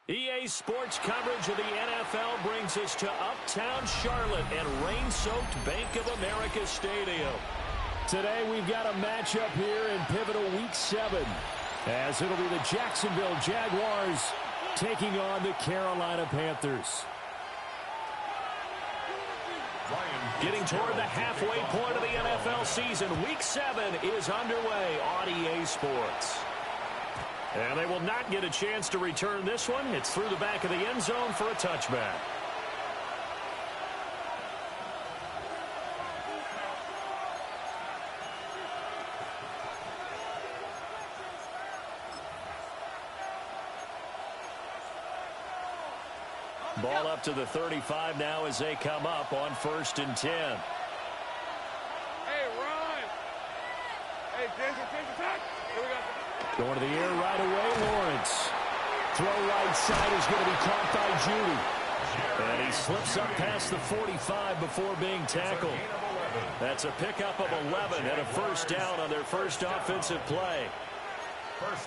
EA Sports coverage of the NFL brings us to uptown Charlotte and rain-soaked Bank of America Stadium. Today we've got a matchup here in pivotal Week 7, as it'll be the Jacksonville Jaguars taking on the Carolina Panthers. Getting toward the halfway point of the NFL season, Week 7 is underway on EA Sports. And they will not get a chance to return this one. It's through the back of the end zone for a touchback. Ball up to the 35 now as they come up on 1st and 10. Hey, run! Hey, Ginger, attack! Here we go. Going to the air right away, Lawrence. Throw right side is going to be caught by Judy. And he slips up past the 45 before being tackled. That's a pickup of 11 and a first down on their first offensive play.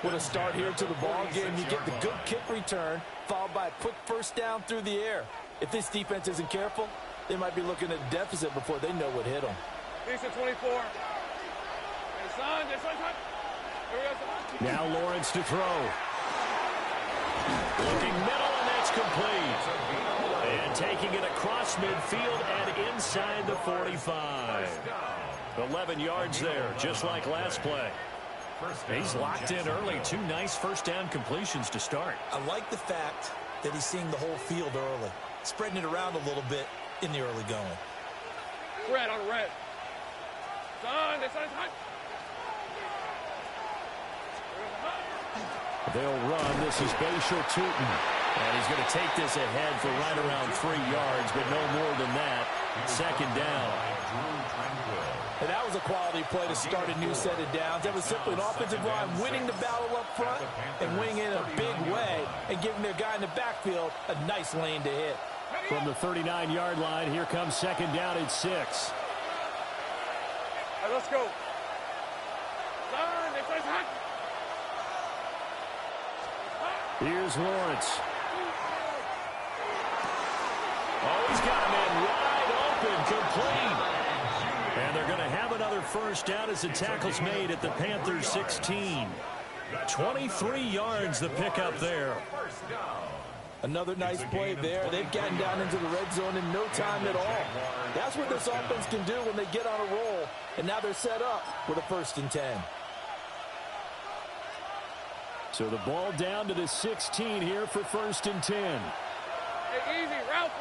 With a start here to the ball game, you get the good kick return, followed by a quick first down through the air. If this defense isn't careful, they might be looking at a deficit before they know what hit them. Decent 24. Hey, son. Now Lawrence to throw. Looking middle, and that's complete. And taking it across midfield and inside the 45. 11 yards there, just like last play. He's locked in early. 2 nice first down completions to start. I like the fact that he's seeing the whole field early, spreading it around a little bit in the early going. Red on red. Son. They'll run. This is Bashal Tootin. And he's going to take this ahead for right around 3 yards, but no more than that. 2nd down. And that was a quality play to start a new set of downs. That was simply an offensive line winning the battle up front and winning in a big way and giving their guy in the backfield a nice lane to hit. From the 39-yard line, here comes 2nd down at 6. Right, let's go. Here's Lawrence. Oh, he's got a man wide open, complete. And they're going to have another first down as the tackle's made at the Panthers 16. 23 yards the pickup there. Another nice play there. They've gotten down into the red zone in no time at all. That's what this offense can do when they get on a roll. And now they're set up with a 1st and 10. So the ball down to the 16 here for 1st and 10. Hey, easy. Ralph.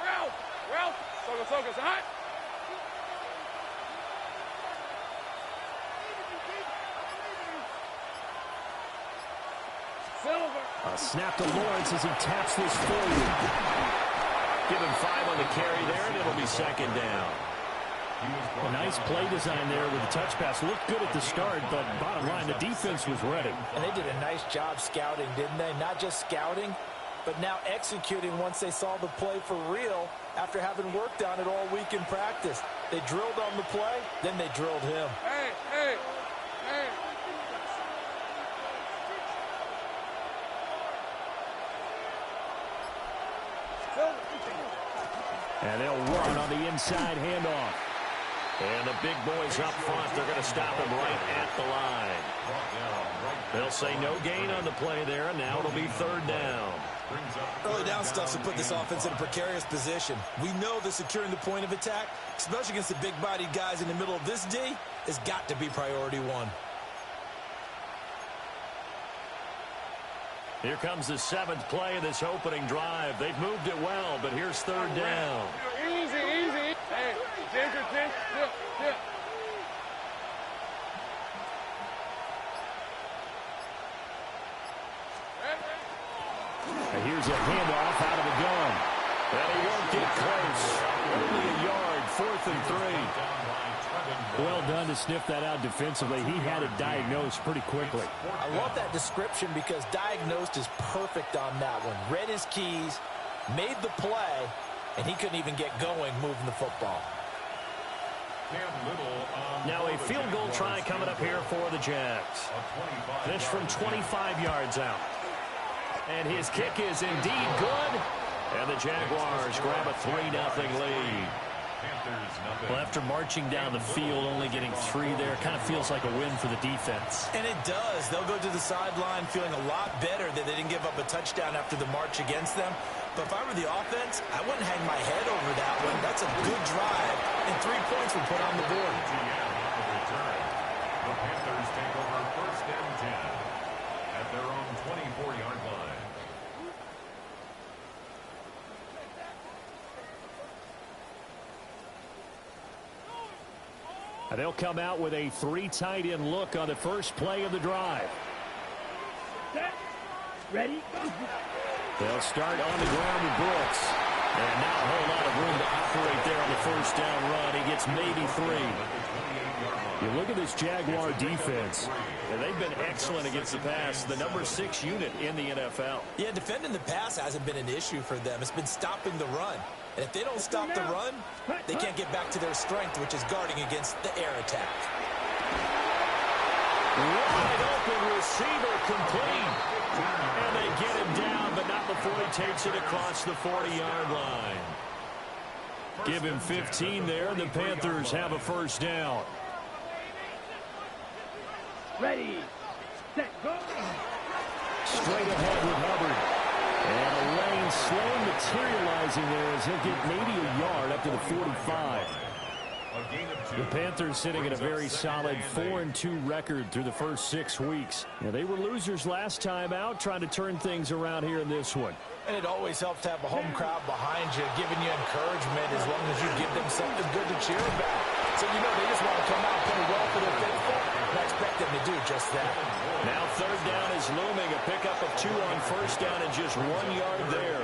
Focus. Hot. Silver. A snap to Lawrence as he taps this forward. Give him 5 on the carry there, and it'll be 2nd down. A nice play design there with the touch pass. Looked good at the start, but bottom line, the defense was ready. And they did a nice job scouting, didn't they? Not just scouting, but now executing once they saw the play for real after having worked on it all week in practice. They drilled on the play, then they drilled him. Hey. And they'll run on the inside handoff. And the big boys up front, they're going to stop him right at the line. They'll say no gain on the play there, and now it'll be 3rd down. Early down stuff to put this offense in a precarious position. We know that securing the point of attack, especially against the big-bodied guys in the middle of this D, has got to be priority 1. Here comes the 7th play of this opening drive. They've moved it well, but here's 3rd down. Easy. Hey, Ginger. Yeah. And here's a handoff out of the gun. And he won't get close. Only a yard, 4th and 3. Well done to sniff that out defensively. He had it diagnosed pretty quickly. I love that description because diagnosed is perfect on that one. Read his keys, made the play, and he couldn't even get going moving the football. Now a field goal try coming up here for the JAX. This from 25 yards out. And his kick is indeed good. And the Jaguars grab a 3-0 lead. Well, after marching down the field, only getting 3 there, kind of feels like a win for the defense. And it does. They'll go to the sideline feeling a lot better that they didn't give up a touchdown after the march against them. But if I were the offense, I wouldn't hang my head over that one. That's a good drive, and 3 points were put on the board. The Panthers take over 1st and 10 at their own 24-yard line. They'll come out with a 3 tight end look on the first play of the drive. Set. Ready. They'll start on the ground with Brooks. And now a whole lot of room to operate there on the first down run. He gets maybe 3. You look at this Jaguar defense, and they've been excellent against the pass. The number 6 unit in the NFL. Yeah, defending the pass hasn't been an issue for them. It's been stopping the run. And if they don't stop the run, they can't get back to their strength, which is guarding against the air attack. Wide open receiver complete. And they get him down, but not before he takes it across the 40-yard line. Give him 15 there. The Panthers have a first down. Ready. Set. Go. Straight ahead with Hubbard. And a lane slowly materializing there as he'll get maybe a yard up to the 45. The Panthers sitting at a very solid 4-2 record through the first 6 weeks. Now, they were losers last time out, trying to turn things around here in this one. And it always helps to have a home crowd behind you, giving you encouragement as long as you give them something good to cheer about. So, you know, they just want to come out and play well for their faithful, and I expect them to do just that. Now 3rd down is looming, a pickup of 2 on first down and just 1 yard there.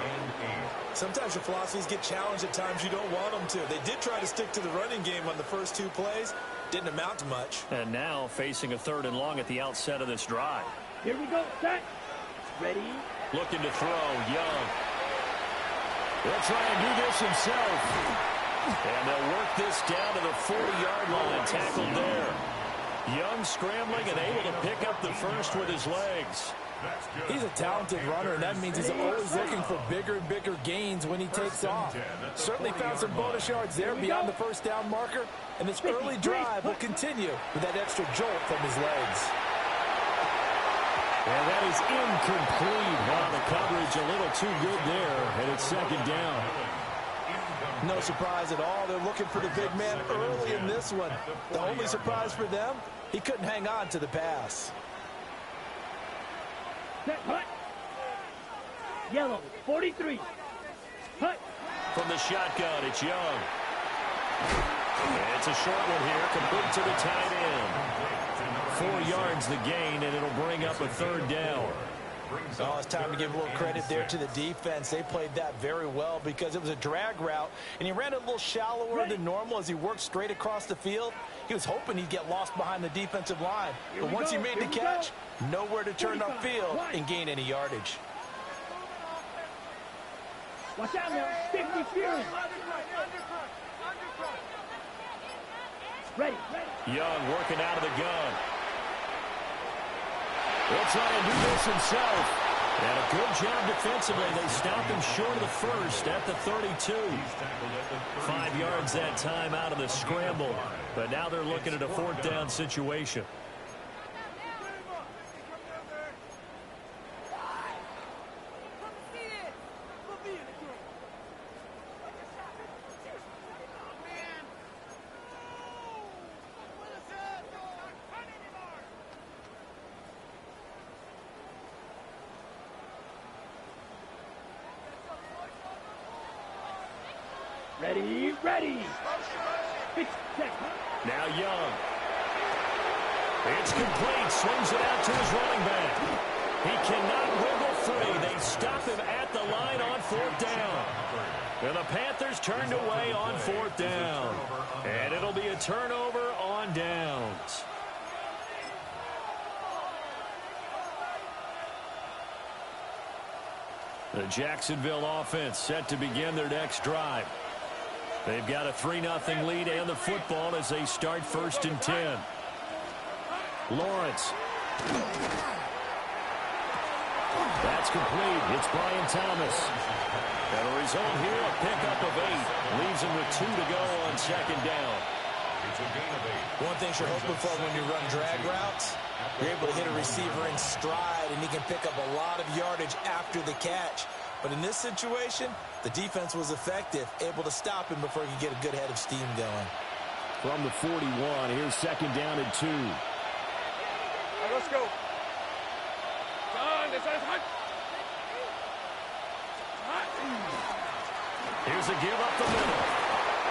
Sometimes your philosophies get challenged at times you don't want them to. They did try to stick to the running game on the first 2 plays. Didn't amount to much. And now facing a 3rd and long at the outset of this drive. Here we go. Set. Ready. Looking to throw, Young. They'll try and do this himself. And they'll work this down to the 40-yard line, tackled there. Young scrambling and able to pick up the first with his legs. He's a talented runner, and that means he's always looking for bigger and bigger gains when he takes off. Certainly found some bonus yards there beyond the first down marker, and this early drive will continue with that extra jolt from his legs. And that is incomplete. Wow, the coverage a little too good there, and it's 2nd down. No surprise at all. They're looking for the big man early in this one. The only surprise for them, he couldn't hang on to the pass. Set. Hut. Yellow. 43. Hut. From the shotgun, it's Young. It's a short one here, complete to the tight end. 4 yards the gain, and it'll bring up a 3rd down. Oh, it's time to give a little credit there to the defense. They played that very well because it was a drag route, and he ran a little shallower than normal as he worked straight across the field. He was hoping he'd get lost behind the defensive line. But once he made the catch, nowhere to turn upfield and gain any yardage. Watch out now. 50 Fury. Ready. Young working out of the gun. He'll try and do this himself. And a good job defensively. They stopped him short of the first at the 32. 5 yards that time out of the scramble. But now they're looking at a 4th down situation. Ready. Now Young. It's complete. Swings it out to his running back. He cannot wiggle free. They stop him at the line on 4th down. And the Panthers turned away on 4th down. And it'll be a turnover on downs. The Jacksonville offense set to begin their next drive. They've got a 3-0 lead and the football as they start 1st and 10. Lawrence. That's complete. It's Brian Thomas. And the result here, a pickup of 8. Leaves him with 2 to go on second down. It's a gain of 8. One thing you're hoping for when you run drag routes, you're able to hit a receiver in stride, and he can pick up a lot of yardage after the catch. But in this situation, the defense was effective, able to stop him before he could get a good head of steam going. From the 41, here's second down and 2. Let's go. Here's a give up the middle.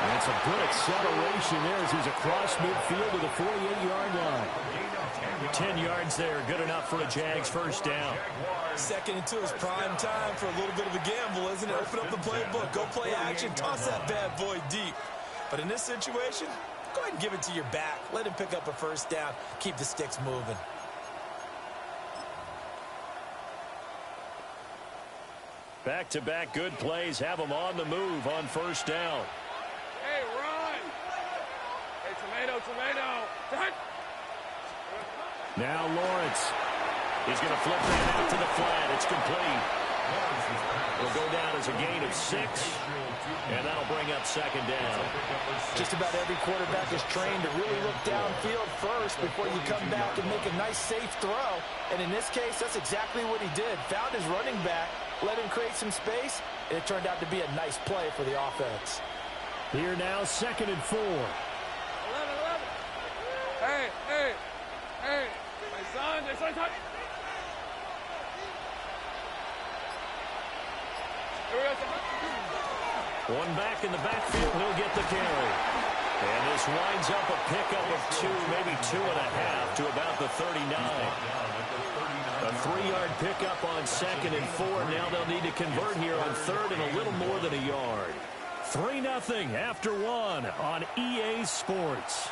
And it's a good acceleration there as he's across midfield to the 48-yard line. 10 yards there, good enough for a Jags first down. Second and 2 is prime time for a little bit of a gamble, isn't it? Open up the playbook, go play action, toss that bad boy deep. But in this situation, go ahead and give it to your back. Let him pick up a first down, keep the sticks moving. Back-to-back good plays have them on the move on first down. Hey, run. Hey, tomato. Now Lawrence. He's going to flip that out to the flat. It's complete. Will go down as a gain of 6, and that'll bring up second down. Just about every quarterback is trained to really look downfield first before you come back and make a nice, safe throw. And in this case, that's exactly what he did. Found his running back, let him create some space, and it turned out to be a nice play for the offense. Here now, second and 4. 11. Hey. My son. One back in the backfield, he'll get the carry. And this winds up a pickup of 2, maybe 2.5 to about the 39. A 3-yard pickup on second and 4. Now they'll need to convert here on third and a little more than a yard. 3-0 after 1 on EA Sports.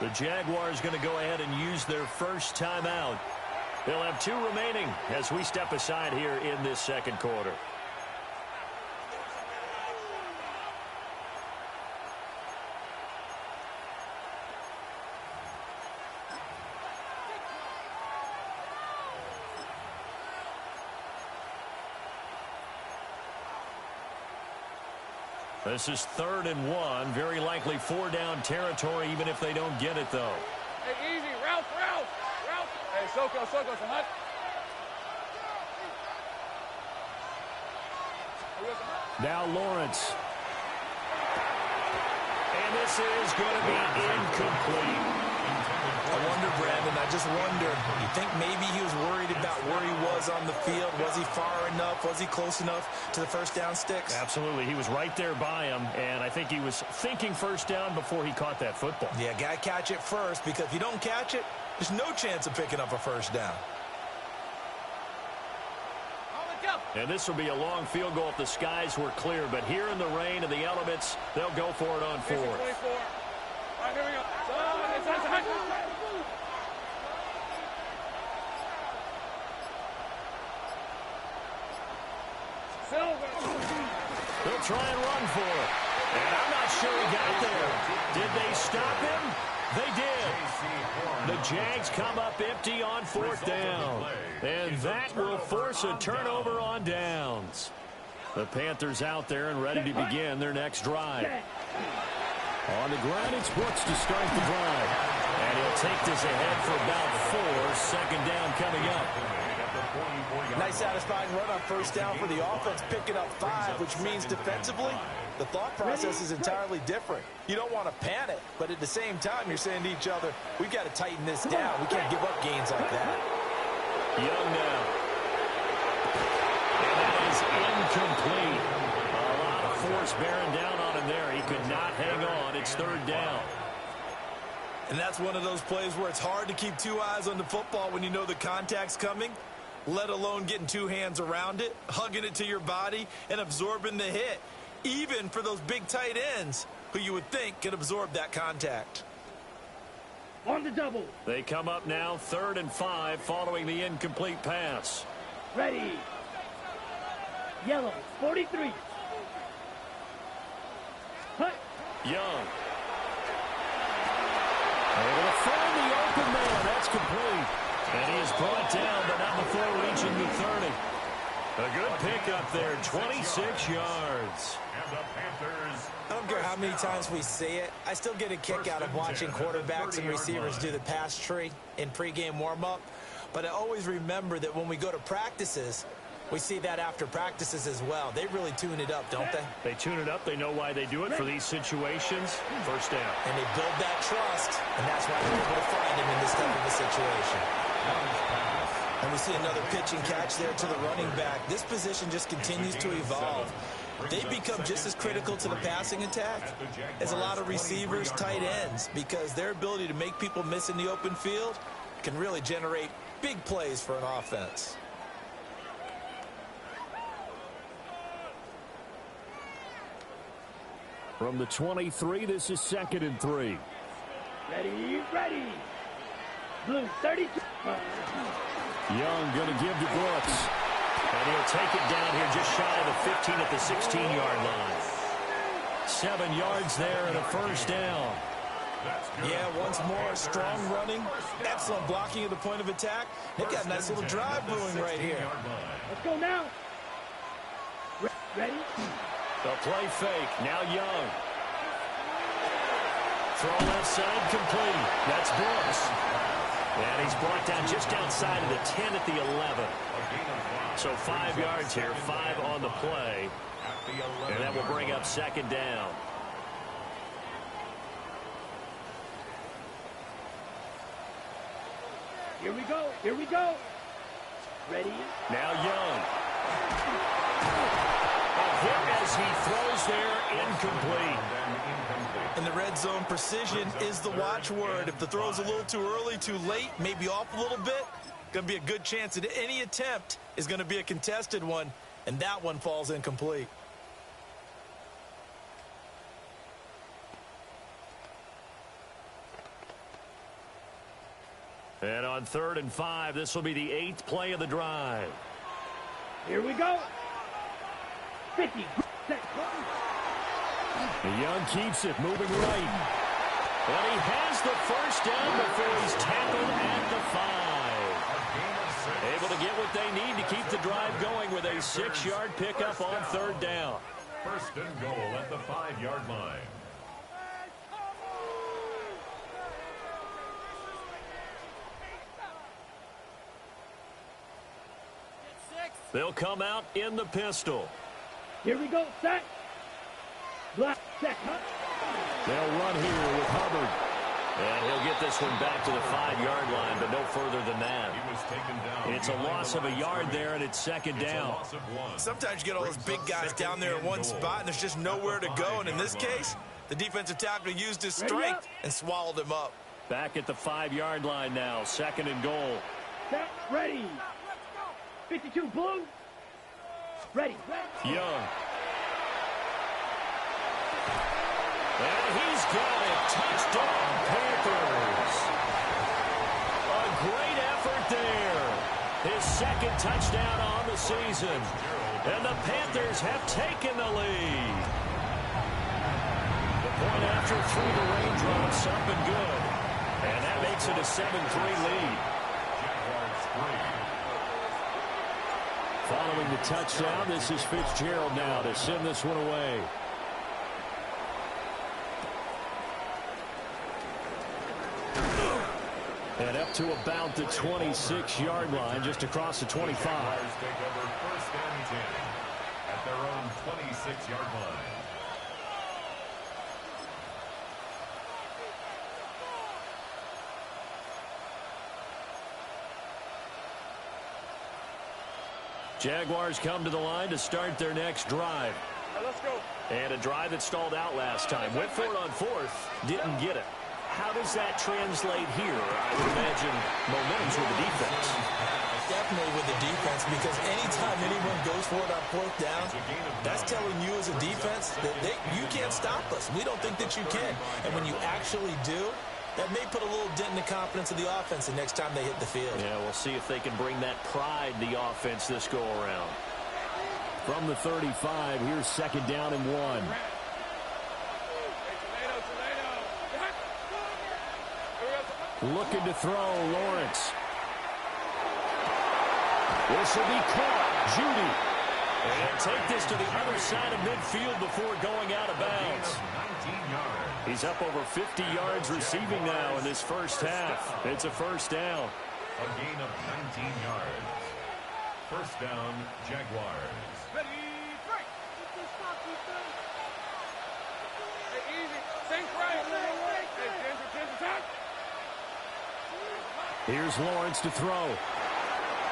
The Jaguars going to go ahead and use their first timeout. They'll have 2 remaining as we step aside here in this second quarter. This is 3rd and 1. Very likely 4-down territory, even if they don't get it, though. Hey, easy. Ralph. Hey, Soko, Sahat. Now Lawrence. And this is going to be incomplete. I wonder, Brandon, I just wonder, you think maybe he was worried about where he was on the field? Was he far enough? Was he close enough to the first down sticks? Absolutely. He was right there by him, and I think he was thinking first down before he caught that football. Yeah, got to catch it first, because if you don't catch it, there's no chance of picking up a first down. And this will be a long field goal if the skies were clear, but here in the rain and the elements, they'll go for it on 4th. All right, here we go. They'll try and run for it. And I'm not sure he got there. Did they stop him? They did. The Jags come up empty on 4th down. And that will force a turnover on downs. The Panthers out there and ready to begin their next drive. On the ground, it's Brooks to start the drive. And he'll take this ahead for about 4. Second down coming up. Nice satisfying run on first down for the offense, picking up 5, which means defensively, the thought process is entirely different. You don't want to panic, but at the same time, you're saying to each other, we've got to tighten this down. We can't give up gains like that. Young now. And that is incomplete. A lot of force bearing down on him there. He could not hang on. It's 3rd down. And that's one of those plays where it's hard to keep two eyes on the football when you know the contact's coming, let alone getting two hands around it, hugging it to your body, and absorbing the hit, even for those big tight ends who you would think can absorb that contact. On the double. They come up now 3rd and 5 following the incomplete pass. Ready. Yellow, 43. Hut. Young. Able to find the open man. That's complete. And he is brought down, but not before reaching the 30. A good pickup there, 26 yards. And the Panthers. I don't care how many times we see it. I still get a kick out of watching quarterbacks and receivers do the pass tree in pregame warm-up. But I always remember that when we go to practices, we see that after practices as well. They really tune it up, don't they? They tune it up. They know why they do it for these situations. First down. And they build that trust, and that's why they're able to find him in this type of a situation. And we see another pitch and catch there to the running back. This position just continues to evolve. They become just as critical to the passing attack as a lot of receivers, tight ends, because their ability to make people miss in the open field can really generate big plays for an offense. From the 23, this is 2nd and 3. Ready, ready. Blue, 32. Young going to give to Brooks. And he'll take it down here just shy of the 15 at the 16-yard line. 7 yards there and a first down. Yeah, once more, strong running, excellent blocking at the point of attack. They've got a nice little drive brewing right here. Let's go now. Ready? The play fake. Now Young. Throw left side complete. That's Brooks. And he's brought down just outside of the 10 at the 11. So 5 yards here, 5 on the play. And that will bring up 2nd down. Here we go. Here we go. Ready? Now Young. A hit as he throws there, incomplete. In the red zone, precision is the watchword. If the throw's a little too early, too late, maybe off a little bit, going to be a good chance that any attempt is going to be a contested one, and that one falls incomplete. And on 3rd and 5, this will be the 8th play of the drive. Here we go. 50. The Young keeps it, moving right. And he has the first down before he's tackled at the 5. Able to get what they need to keep the drive going with a 6-yard pickup on 3rd down. 1st and goal at the 5-yard line. They'll come out in the pistol. Here we go. Set. Black. Set. They'll run here with Hubbard. And he'll get this one back to the 5-yard line, but no further than that. He was taken down. It's a loss of a yard there, and it's 2nd down. Sometimes you get all those big guys down there in one spot, and there's just nowhere to go. And in this case, the defensive tackle used his strength and swallowed him up. Back at the 5-yard line now, 2nd and goal. Set. Ready. 52 blue. Ready. Young. And he's got it. Touchdown, Panthers. A great effort there. His 2nd touchdown on the season. And the Panthers have taken the lead. The point after through the raindrops, up and good. And that makes it a 7-3 lead. Following the touchdown, this is Fitzgerald now to send this one away. And up to about the 26-yard line, just across the 25. Take over 1st and 10 at their own 26-yard line. Jaguars come to the line to start their next drive. Let's go. And a drive that stalled out last time. Went for it on 4th, didn't get it. how does that translate here? I would imagine momentum's with the defense. Definitely with the defense, because anytime anyone goes for it on fourth down, that's telling you as a defense that you can't stop us. We don't think that you can. And when you actually do, that may put a little dent in the confidence of the offense the next time they hit the field. Yeah, we'll see if they can bring that pride, the offense, this go-around. From the 35, here's second down and 1. Looking to throw, Lawrence. This will be caught. Judy. And take this to the other side of midfield before going out of bounds. He's up over 50 yards receiving now in this first half. It's a first down. A gain of 19 yards. First down, Jaguars. Ready, break. Hey, easy. Think right. Hey, Ginger, touch. Here's Lawrence to throw.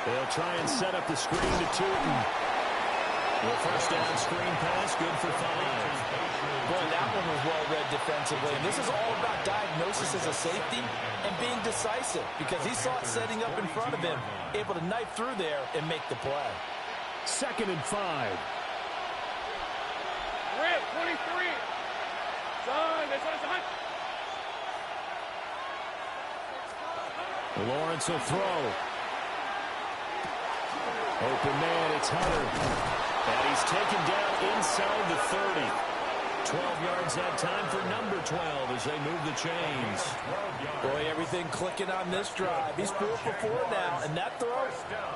They'll try and set up the screen to Tootin. The first down screen pass, good for 5. Boy, that one was well read defensively. And this is all about diagnosis as a safety and being decisive, because he saw it setting up in front of him, able to knife through there and make the play. Second and 5. Red, 23. Son, that's hot. Lawrence will throw. Open man, it's Hunter. And he's taken down inside the 30. 12 yards that time for number 12 as they move the chains. Boy, everything clicking on this drive. He's 4 for 4 now, and that throw,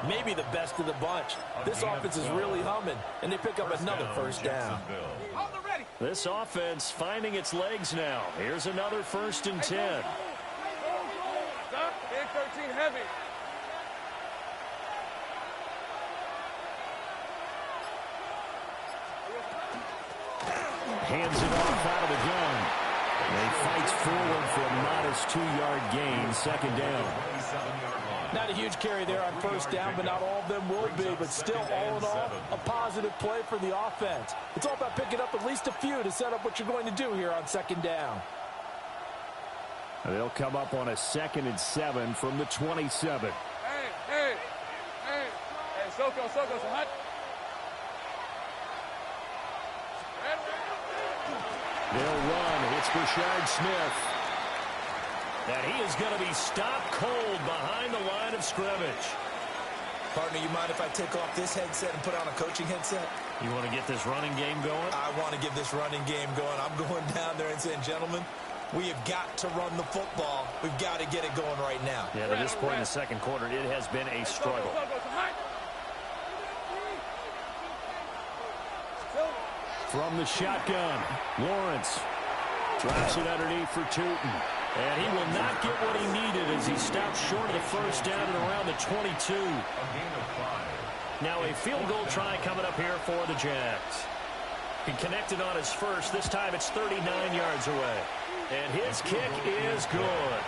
maybe the best of the bunch. This offense is really humming, and they pick up another first down. This offense finding its legs now. Here's another 1st and 10. Big 13 heavy. Hands it off out of the gun. And he fights forward for a modest 2-yard gain. Second down. Not a huge carry there on first down, but not all of them will be. But still, all in all, a positive play for the offense. It's all about picking up at least a few to set up what you're going to do here on second down. They'll come up on a 2nd and 7 from the 27. Hey, Soko, so hot. They'll run. It's Rashard Smith. And he is going to be stopped cold behind the line of scrimmage. Partner, you mind if I take off this headset and put on a coaching headset? You want to get this running game going? I want to get this running game going. I'm going down there and saying, gentlemen, we have got to run the football. We've got to get it going right now. Yeah, to this point in the second quarter, it has been a struggle. From the shotgun, Lawrence drops it underneath for Tootin. And he will not get what he needed as he stops short of the first down at around the 22. Now a field goal try coming up here for the JAX. He connected on his first. This time it's 39 yards away. And his kick is good.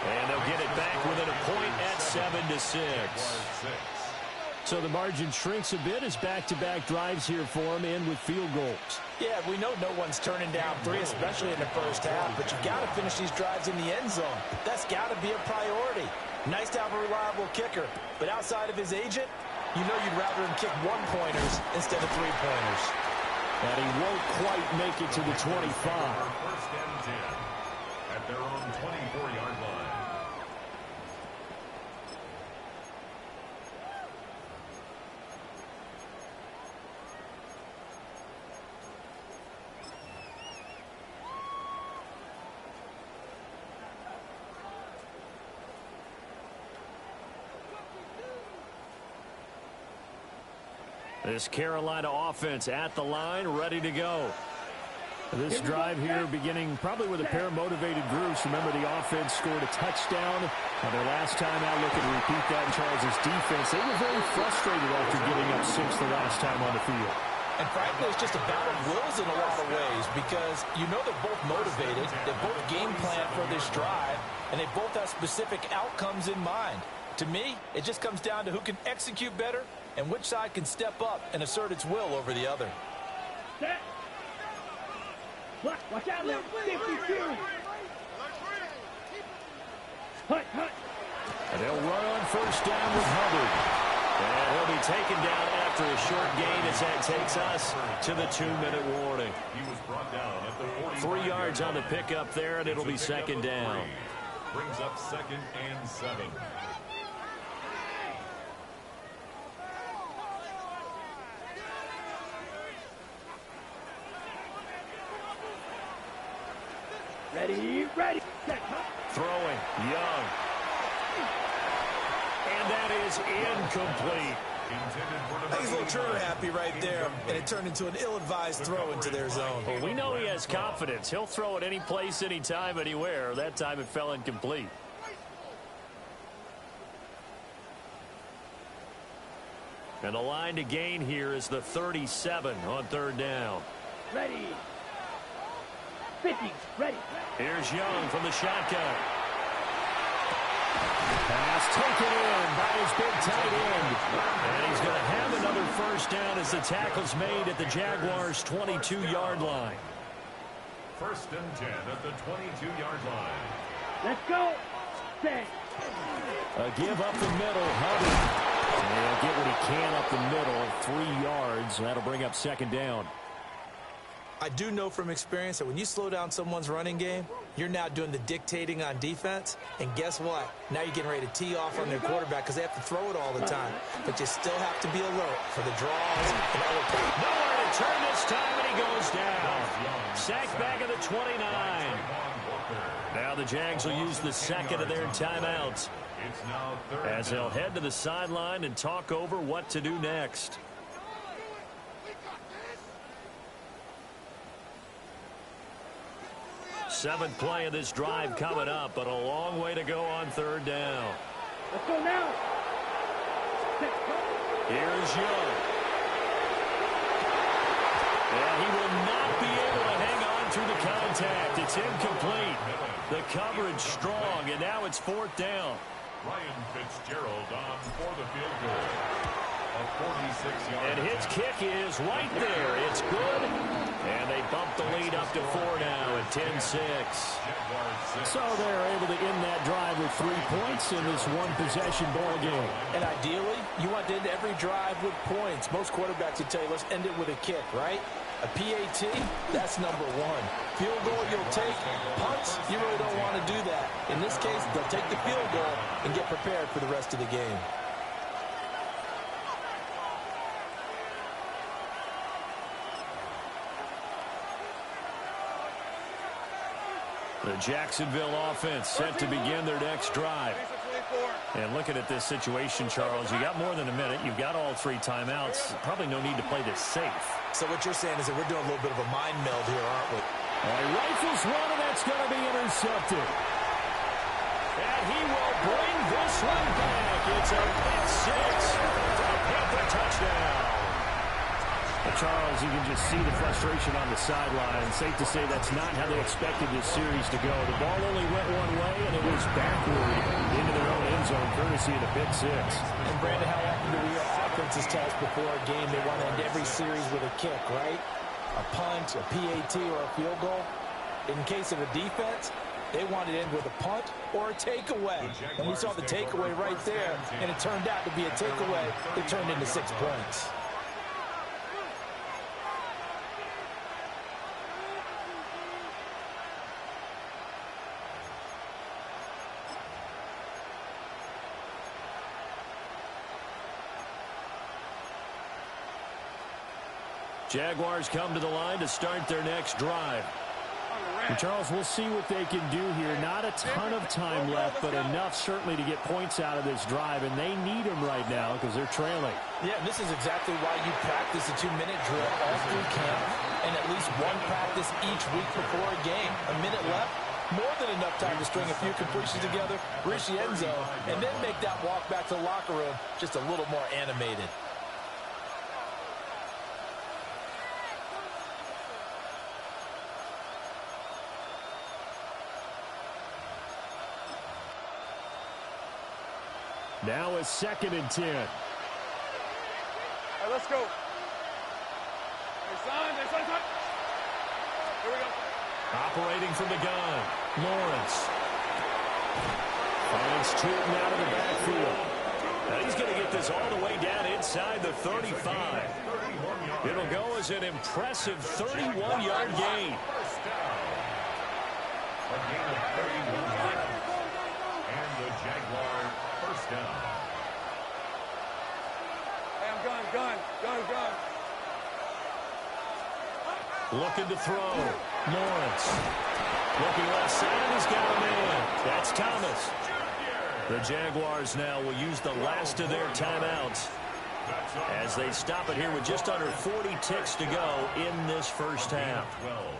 And they'll get it back within a point at 7-6. So the margin shrinks a bit as back-to-back drives here for him, and with field goals. Yeah, we know no one's turning down 3, especially in the first half, but you've got to finish these drives in the end zone. That's got to be a priority. Nice to have a reliable kicker, but outside of his agent, you know you'd rather him kick 1-pointers instead of 3-pointers. And he won't quite make it to the 25. First and 10 at their own 24-yard line. This Carolina offense at the line, ready to go. This drive here beginning probably with a pair of motivated groups. Remember, the offense scored a touchdown on their last time out. Looking to repeat that in Charles' defense. They were very frustrated after giving up 6 the last time on the field. And frankly, it's just a battle of wills in a lot of ways, because you know they're both motivated, they both game plan for this drive, and they both have specific outcomes in mind. To me, it just comes down to who can execute better and which side can step up and assert its will over the other. Watch out, left 52. And they'll run on first down with Hubbard. And he'll be taken down after a short gain as that takes us to the 2-minute warning. He was brought down at the 3 yards on the pickup there, and it'll be second down. Brings up 2nd and 7. Ready, set, Throwing, Young. And that is incomplete. I think he's a little trigger happy right there, and it turned into an ill-advised throw into their zone. Well, we know he has confidence. He'll throw it any place, anytime, anywhere. That time it fell incomplete. And the line to gain here is the 37 on third down. ready. 50, ready. Here's Young from the shotgun. Pass taken in by his big tight end. And he's going to have another first down as the tackle's made at the Jaguars' 22-yard line. 1st and 10 at the 22-yard line. Let's go. Set. A give up the middle. Hubbard. And he'll get what he can up the middle. 3 yards. That'll bring up second down. I do know from experience that when you slow down someone's running game, you're now doing the dictating on defense. And guess what? Now you're getting ready to tee off on their quarterback because they have to throw it all the time. But you still have to be alert for the draws and other things. Nowhere to turn this time, and he goes down. Sacked back at the 29. Now the Jags will use the second of their timeouts as they'll head to the sideline and talk over what to do next. Seventh play of this drive coming up, but a long way to go on third down. Let's go now. Set. Here's Young. And he will not be able to hang on to the contact. It's incomplete. The coverage strong, and now it's fourth down. Ryan Fitzgerald on for the field goal. A 46-yard. And his kick is right there. It's good. And they bump the lead up to 4 now at 10-6. So they're able to end that drive with 3 points in this one-possession ball game. And ideally, you want to end every drive with points. Most quarterbacks would tell you, let's end it with a kick, right? A PAT, that's number 1. Field goal you'll take. Punts, you really don't want to do that. In this case, they'll take the field goal and get prepared for the rest of the game. The Jacksonville offense set to begin their next drive. And looking at this situation, Charles, you got more than a minute. You've got all 3 timeouts. Probably no need to play this safe. So what you're saying is that we're doing a little bit of a mind meld here, aren't we? He rifles one, and that's going to be intercepted. And he will bring this one back. It's a pick 6 for a Panther touchdown. Well, Charles, you can just see the frustration on the sideline. Safe to say that's not how they expected this series to go. The ball only went one way, and it was backward into their own end zone, courtesy of the pick 6. And, Brandon, how often do we hear offenses tell us before a game they want to end every series with a kick, right? A punt, a PAT, or a field goal. In case of a defense, they want to end with a punt or a takeaway. And we saw the takeaway right there, and it turned out to be a takeaway that turned into 6 points. Jaguars come to the line to start their next drive. And Charles, we'll see what they can do here. Not a ton of time left, but enough certainly to get points out of this drive, and they need them right now because they're trailing. Yeah, and this is exactly why you practice a 2-minute drill all through camp and at least one practice each week before a game. A minute left, more than enough time to string a few completions together, reach the end zone, and then make that walk back to the locker room just a little more animated. Now it's 2nd and 10. All right, let's go. Hey, son. Here we go. Operating from the gun, Lawrence. Finds Tootin out of the backfield. Now he's going to get this all the way down inside the 35. It'll go as an impressive 31-yard gain. A gain of 31 yards. And the Jaguar first down. Hey, I'm gun. Looking to throw. Lawrence. Looking left side. He's got a man. That's Thomas. The Jaguars now will use the last of their timeouts as they stop it here with just under 40 ticks to go in this first half. 12.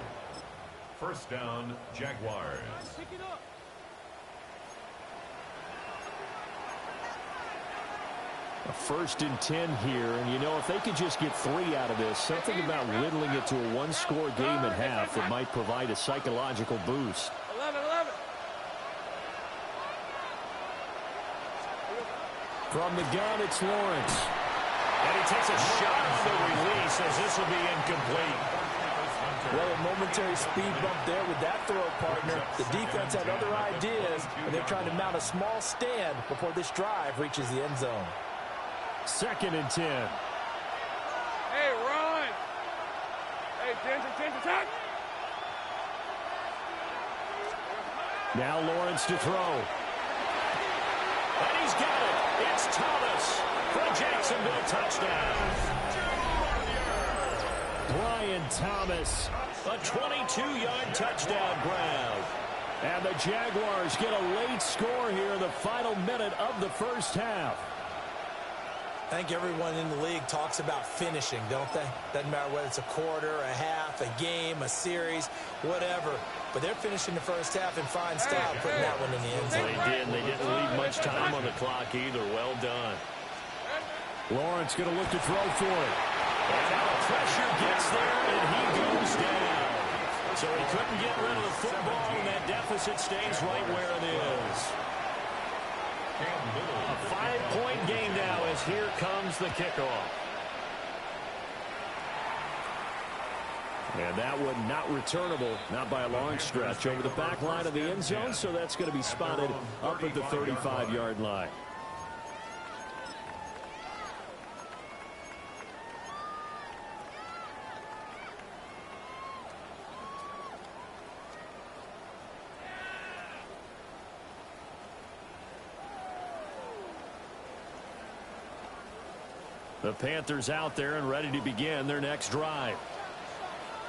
First down, Jaguars. A 1st and 10 here, and you know, if they could just get 3 out of this, something about whittling it to a one-score game at half that might provide a psychological boost. 11. From the gun, it's Lawrence. And he takes a shot on the release as this will be incomplete. Well, a momentary speed bump there with that throw, partner. The defense had other ideas, and they're trying to mount a small stand before this drive reaches the end zone. 2nd and 10. Hey, run. Hey, Ginger, touch. Now Lawrence to throw. And he's got it. It's Thomas for a Jacksonville touchdown. Brian Thomas, a 22-yard touchdown grab. And the Jaguars get a late score here in the final minute of the first half. I think everyone in the league talks about finishing, don't they? Doesn't matter whether it's a quarter, a half, a game, a series, whatever. But they're finishing the first half in fine style, putting that one in the end zone. They did. They didn't leave much time on the clock either. Well done. Lawrence going to look to throw for it. And now the pressure gets there, and he goes down. So he couldn't get rid of the football, and that deficit stays right where it is. A 5-point game now as here comes the kickoff. And that one not returnable, not by a long stretch, over the back line of the end zone, so that's going to be spotted up at the 35-yard line. The Panthers out there and ready to begin their next drive,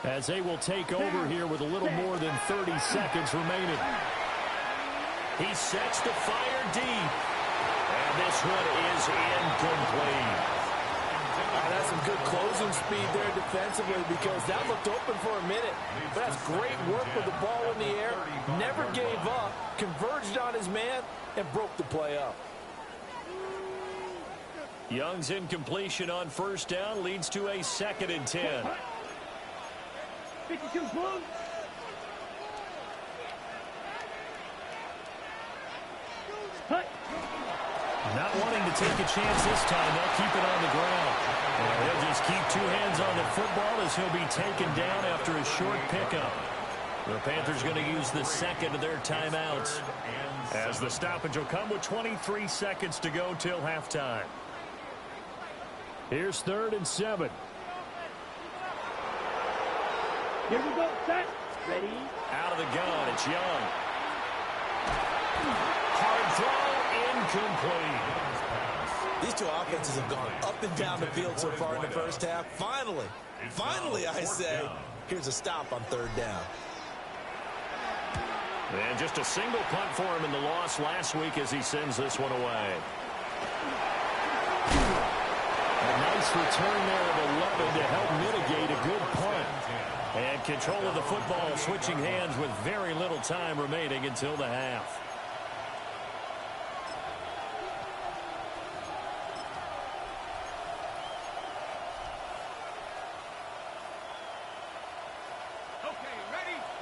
as they will take over here with a little more than 30 seconds remaining. He sets the fire deep, and this one is incomplete. That's some good closing speed there defensively, because that looked open for a minute. But that's great work with the ball in the air. Never gave up, converged on his man, and broke the play up. Young's incompletion on first down leads to a 2nd and 10. 52 blue. Not wanting to take a chance this time, they'll keep it on the ground. And he'll just keep 2 hands on the football as he'll be taken down after a short pickup. The Panthers going to use the 2nd of their timeouts, as the stoppage will come with 23 seconds to go till halftime. Here's 3rd and 7. Here we go, set, ready. Out of the gun, it's Young. Hard throw, incomplete. These two offenses have gone up and down the field so far in the first half. Finally, I say, here's a stop on 3rd down. And just a single punt for him in the loss last week as he sends this one away. A nice return there of 11 to help mitigate a good punt. And control of the football switching hands with very little time remaining until the half.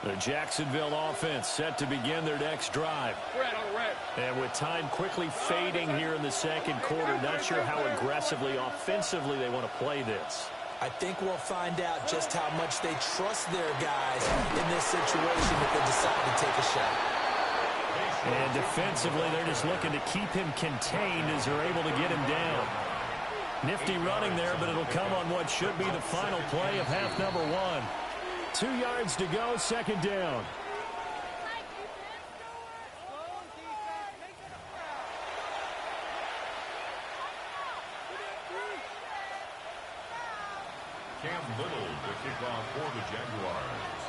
The Jacksonville offense set to begin their next drive. And with time quickly fading here in the second quarter, not sure how aggressively, offensively they want to play this. I think we'll find out just how much they trust their guys in this situation if they decide to take a shot. And defensively, they're just looking to keep him contained as they're able to get him down. Nifty running there, but it'll come on what should be the final play of half number 1. 2 yards to go, second down. Cam Little to kick off for the Jaguars.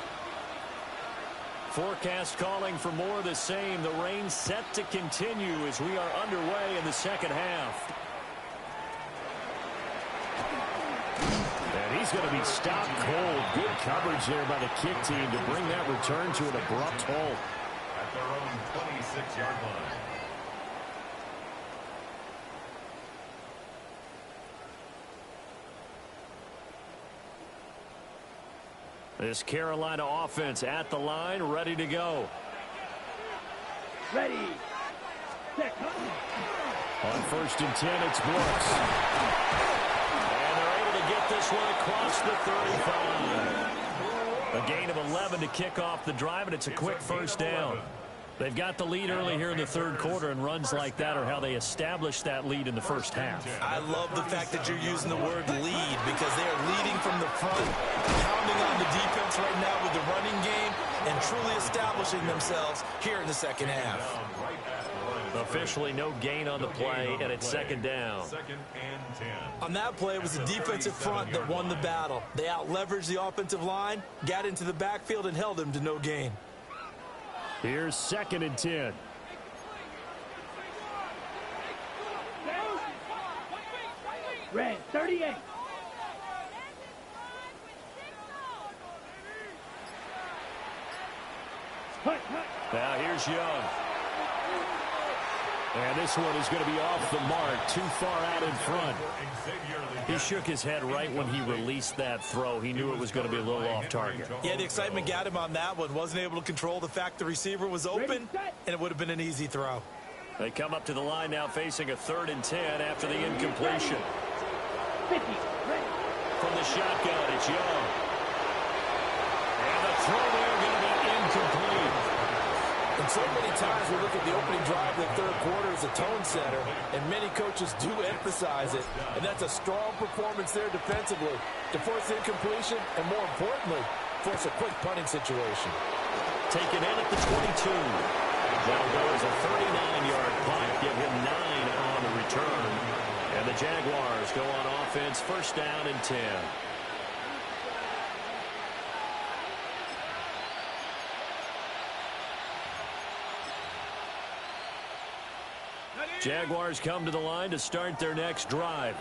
Forecast calling for more of the same. The rain set to continue as we are underway in the second half. And he's going to be stopped cold. Good coverage there by the kick team to bring that return to an abrupt halt. At their own 26-yard line. This Carolina offense at the line, ready to go. Ready. Set. On 1st and 10, it's Brooks. And they're able to get this one across the 35. A gain of 11 to kick off the drive, and it's a quick first down. They've got the lead early here in the third quarter, and runs like that are how they establish that lead in the first half. I love the fact that you're using the word lead because they are leading from the front, pounding on the defense right now with the running game, and truly establishing themselves here in the second half. Officially no gain on the play, and it's second down. Second and 10. On that play, it was the defensive front that won the battle. They out-leveraged the offensive line, got into the backfield, and held them to no gain. Here's 2nd and 10. Red 38. Now here's Young. And this one is going to be off the mark, too far out in front. He shook his head right when he released that throw. He knew it was going to be a little off target. Yeah, the excitement got him on that one. Wasn't able to control the fact the receiver was open, and it would have been an easy throw. They come up to the line now facing a 3rd and 10 after the incompletion. 50. From the shotgun, it's Young. And the throw there going to be incomplete. And so many times we look at the opening drive of the third quarter as a tone setter, and many coaches do emphasize it. And that's a strong performance there defensively to force incompletion and, more importantly, force a quick punting situation. Taken in at the 22. Now goes a 39-yard punt, give him 9 on the return. And the Jaguars go on offense, first down and 10. Jaguars come to the line to start their next drive.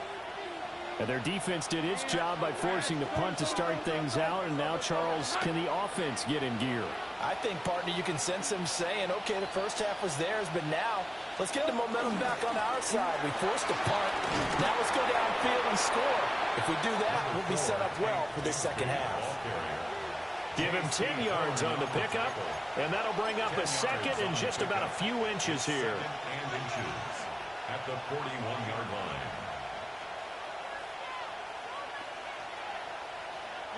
And their defense did its job by forcing the punt to start things out. And now, Charles, can the offense get in gear? I think, partner, you can sense them saying, okay, the first half was theirs, but now let's get the momentum back on our side. We forced a punt. Now let's go downfield and score. If we do that, we'll be set up well for the second half. Give him 10 yards on the pickup, and that'll bring up a second and just about a few inches here. And inches at the 41-yard line.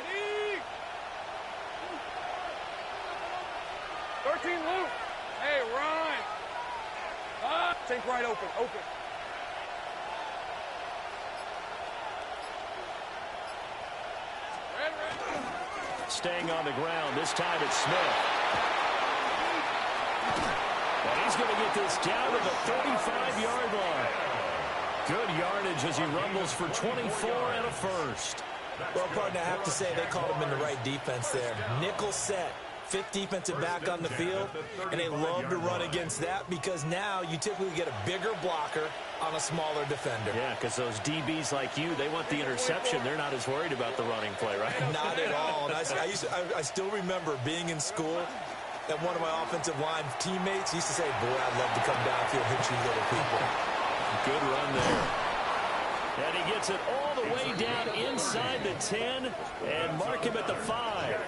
Ready. 13 loop. Hey, Ryan. Think right open. Staying on the ground. This time it's Smith. And he's going to get this down to the 35-yard line. Good yardage as he rumbles for 24 and a first. Well, partner, I have to say they called him in the right defense there. Nickel set. 5th defensive back on the field, and they love to run against that because now you typically get a bigger blocker on a smaller defender. Yeah, because those DBs like you, they want the interception. They're not as worried about the running play, right? Not at all. And I still remember being in school, and one of my offensive line teammates used to say, boy, I'd love to come downfield and hit you little people. Good run there. And he gets it all the way down inside the 10 and mark him at the 5.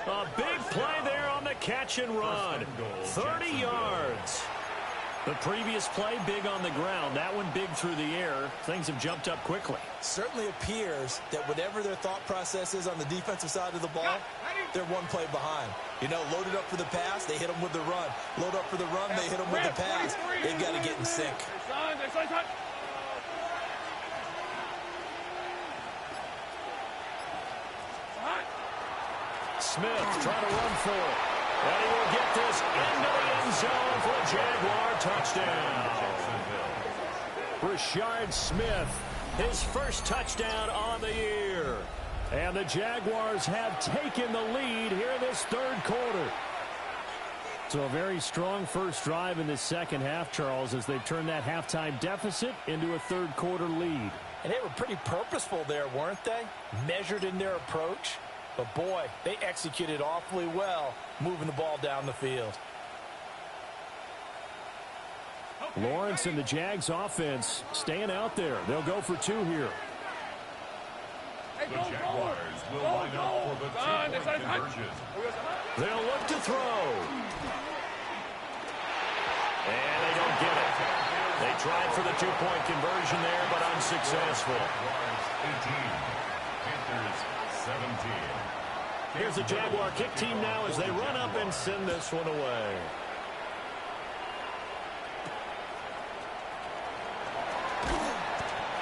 A big play there on the catch and run. 30 yards. The previous play, big on the ground. That one big through the air. Things have jumped up quickly. Certainly appears that whatever their thought process is on the defensive side of the ball, they're one play behind. You know, loaded up for the pass, they hit them with the run. Load up for the run, they hit them with the pass. They've got to get in sync. Smith trying to run for it. And he will get this into the end zone for a Jaguar touchdown. Rashard Smith, his first touchdown on the year. And the Jaguars have taken the lead here in this third quarter. So a very strong first drive in the second half, Charles, as they've turned that halftime deficit into a third quarter lead. And they were pretty purposeful there, weren't they? Measured in their approach. But, boy, they executed awfully well moving the ball down the field. Lawrence and the Jags offense staying out there. They'll go for two here. The Jaguars will line up for the two-point conversion. They'll look to throw. And they don't get it. They tried for the two-point conversion there, but unsuccessful. Jaguars 18, Panthers 17. Here's the Jaguar kick team now as they run up and send this one away.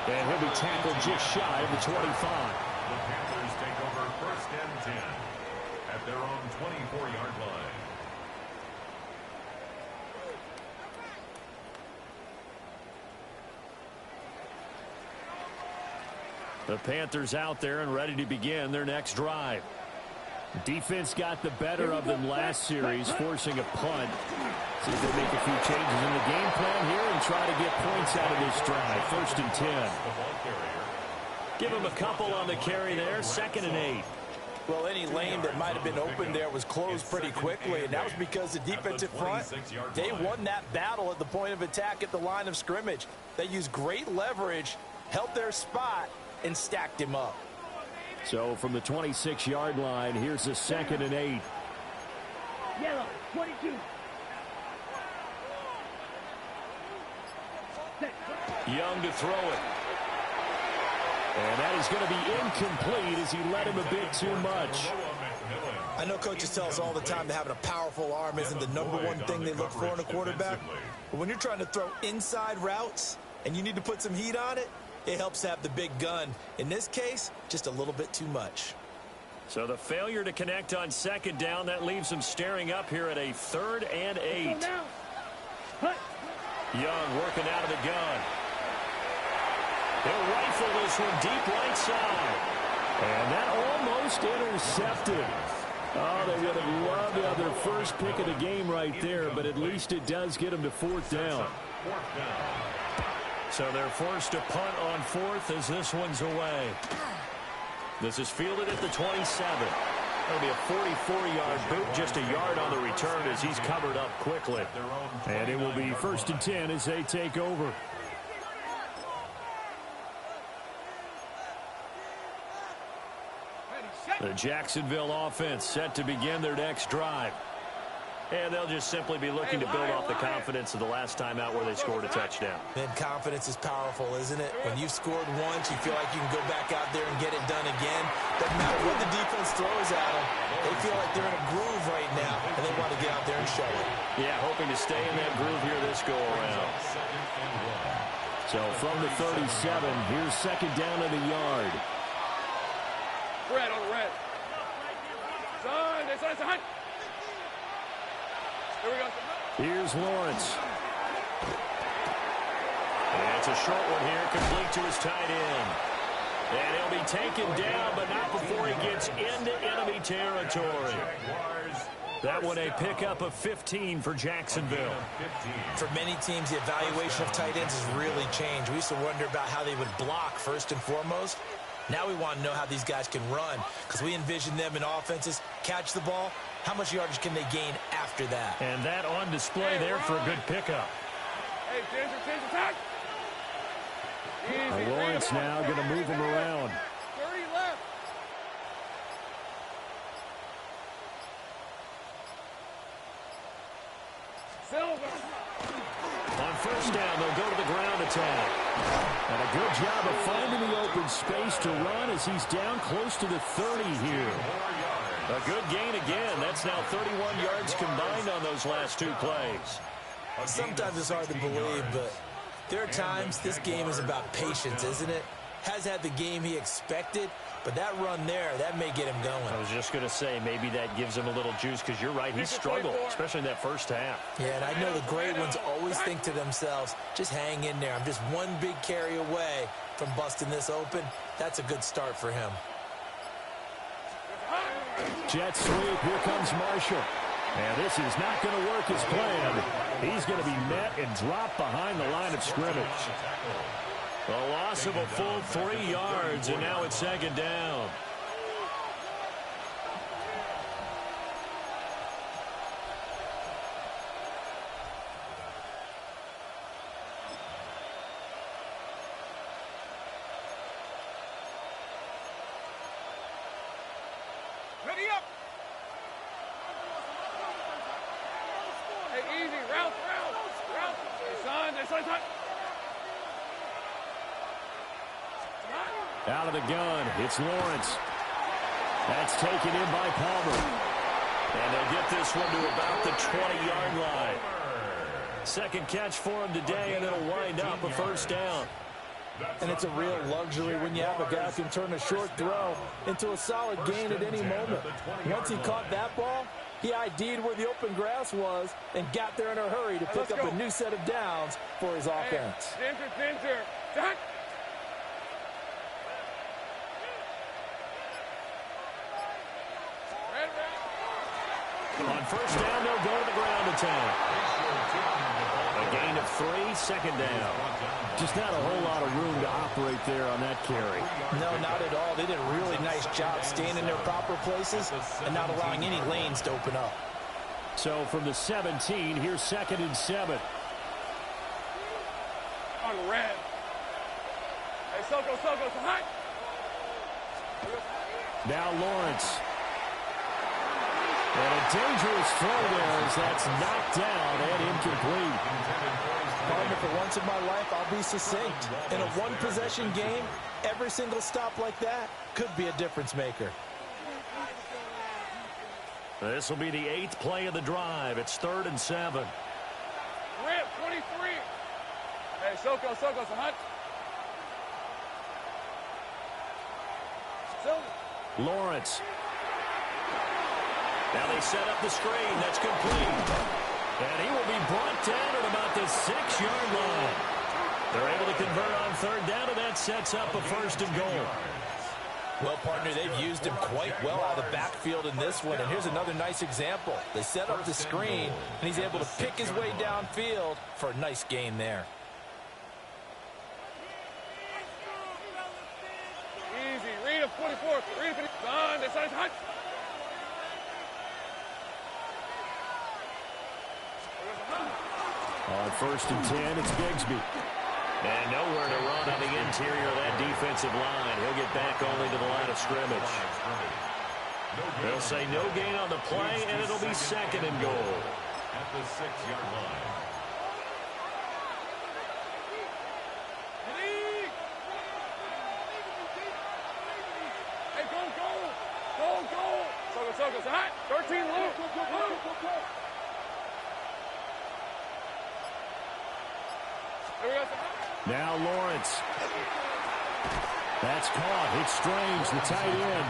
And he'll be tackled just shy of the 25. The Panthers take over first and 10 at their own 24-yard line. The Panthers out there and ready to begin their next drive. Defense got the better of them last series, forcing a punt. See if they make a few changes in the game plan here and try to get points out of this drive. First and 10. Give them a couple on the carry there. 2nd and 8. Well, any lane that might have been open there was closed pretty quickly, and that was because the defensive front, they won that battle at the point of attack at the line of scrimmage. They used great leverage, held their spot, and stacked him up. So from the 26-yard line, here's the 2nd and 8. Yellow, 22. Young to throw it. And that is going to be incomplete as he led him a bit too much. I know coaches tell us all the time that having a powerful arm isn't the #1 thing they look for in a quarterback. But when you're trying to throw inside routes and you need to put some heat on it, it helps to have the big gun. In this case, just a little bit too much. So the failure to connect on 2nd down, that leaves him staring up here at a 3rd and 8. Young working out of the gun. He'll rifle this one deep right side. And that almost intercepted. Oh, they would have loved to have their first pick of the game right there, but at least it does get them to 4th down. So they're forced to punt on 4th as this one's away. This is fielded at the 27. That'll be a 44-yard boot, just a yard on the return as he's covered up quickly. And it will be 1st and 10 as they take over. The Jacksonville offense set to begin their next drive. And they'll just simply be looking to build off the confidence of the last time out where they scored a touchdown. And confidence is powerful, isn't it? When you've scored once, you feel like you can go back out there and get it done again. Doesn't matter what the defense throws at them. They feel like they're in a groove right now, and they want to get out there and show it. Yeah, hoping to stay in that groove here this go-around. So from the 37, here's 2nd down in the yard. Red on the red. Son. Here we go. Here's Lawrence. And it's a short one here, complete to his tight end. And he'll be taken down, but not before he gets into enemy territory. That one a pickup of 15 for Jacksonville. For many teams, the evaluation of tight ends has really changed. We used to wonder about how they would block first and foremost. Now we want to know how these guys can run, because we envision them in offenses catch the ball. How much yardage can they gain after that? And that on display there for a good pickup. Hey, Ginger, attack. Easy. Lawrence now going to move him around. 30 left. Silver. first down, they'll go to the ground attack. And a good job of finding the open space to run as he's down close to the 30 here. A good gain again. That's now 31 yards combined on those last two plays. Sometimes it's hard to believe, but there are times this game is about patience, isn't it? Has had the game he expected, but that run there, that may get him going. I was just going to say, maybe that gives him a little juice, because you're right, he struggled, especially in that first half. Yeah, and I know the great ones always think to themselves, just hang in there. I'm just one big carry away from busting this open. That's a good start for him. Jet sweep, here comes Marshall. And this is not going to work as planned. He's going to be met and dropped behind the line of scrimmage. A loss of a full 3 yards, and now it's second down. Ready up. Hey, easy. Route. Hey, son. Out of the gun, it's Lawrence. That's taken in by Palmer. And they'll get this one to about the 20-yard line. Second catch for him today, and it'll wind up a first down. And it's a real luxury when you have a guy who can turn a short throw into a solid gain at any moment. Once he caught that ball, he ID'd where the open grass was and got there in a hurry to pick up a new set of downs for his offense. Center. Jack. On first down, they'll go to the ground attack. A gain of 3, second down. Just not a whole lot of room to operate there on that carry. No, not at all. They did a really nice job staying in their proper places and not allowing any lanes to open up. So from the 17, here's 2nd and 7. On red. Hey, Soko, hot. Now Lawrence. And a dangerous throw there as that's knocked down and incomplete. Partner, for once in my life, I'll be succinct. In a one-possession game, every single stop like that could be a difference maker. This will be the 8th play of the drive. It's 3rd and 7. Rip, 23. Hey, Soko, hot. Lawrence. Now they set up the screen. That's complete. And he will be brought down at about the 6-yard line. They're able to convert on 3rd down, and that sets up a 1st and goal. Well, partner, they've used him quite well out of the backfield in this one. And here's another nice example. They set up the screen, and he's able to pick his way downfield for a nice gain there. Easy. Read a 44. Read a 50. Son, this side's hot. On 1st and 10, it's Bigsby. And nowhere to run on the interior of that defensive line. He'll get back only to the line of scrimmage. They'll say no gain on the play, and it'll be 2nd and goal. At the 6-yard line. Hey, go. Soko's hot. 13, Luke. Now Lawrence. That's caught. It's Strange, the tight end.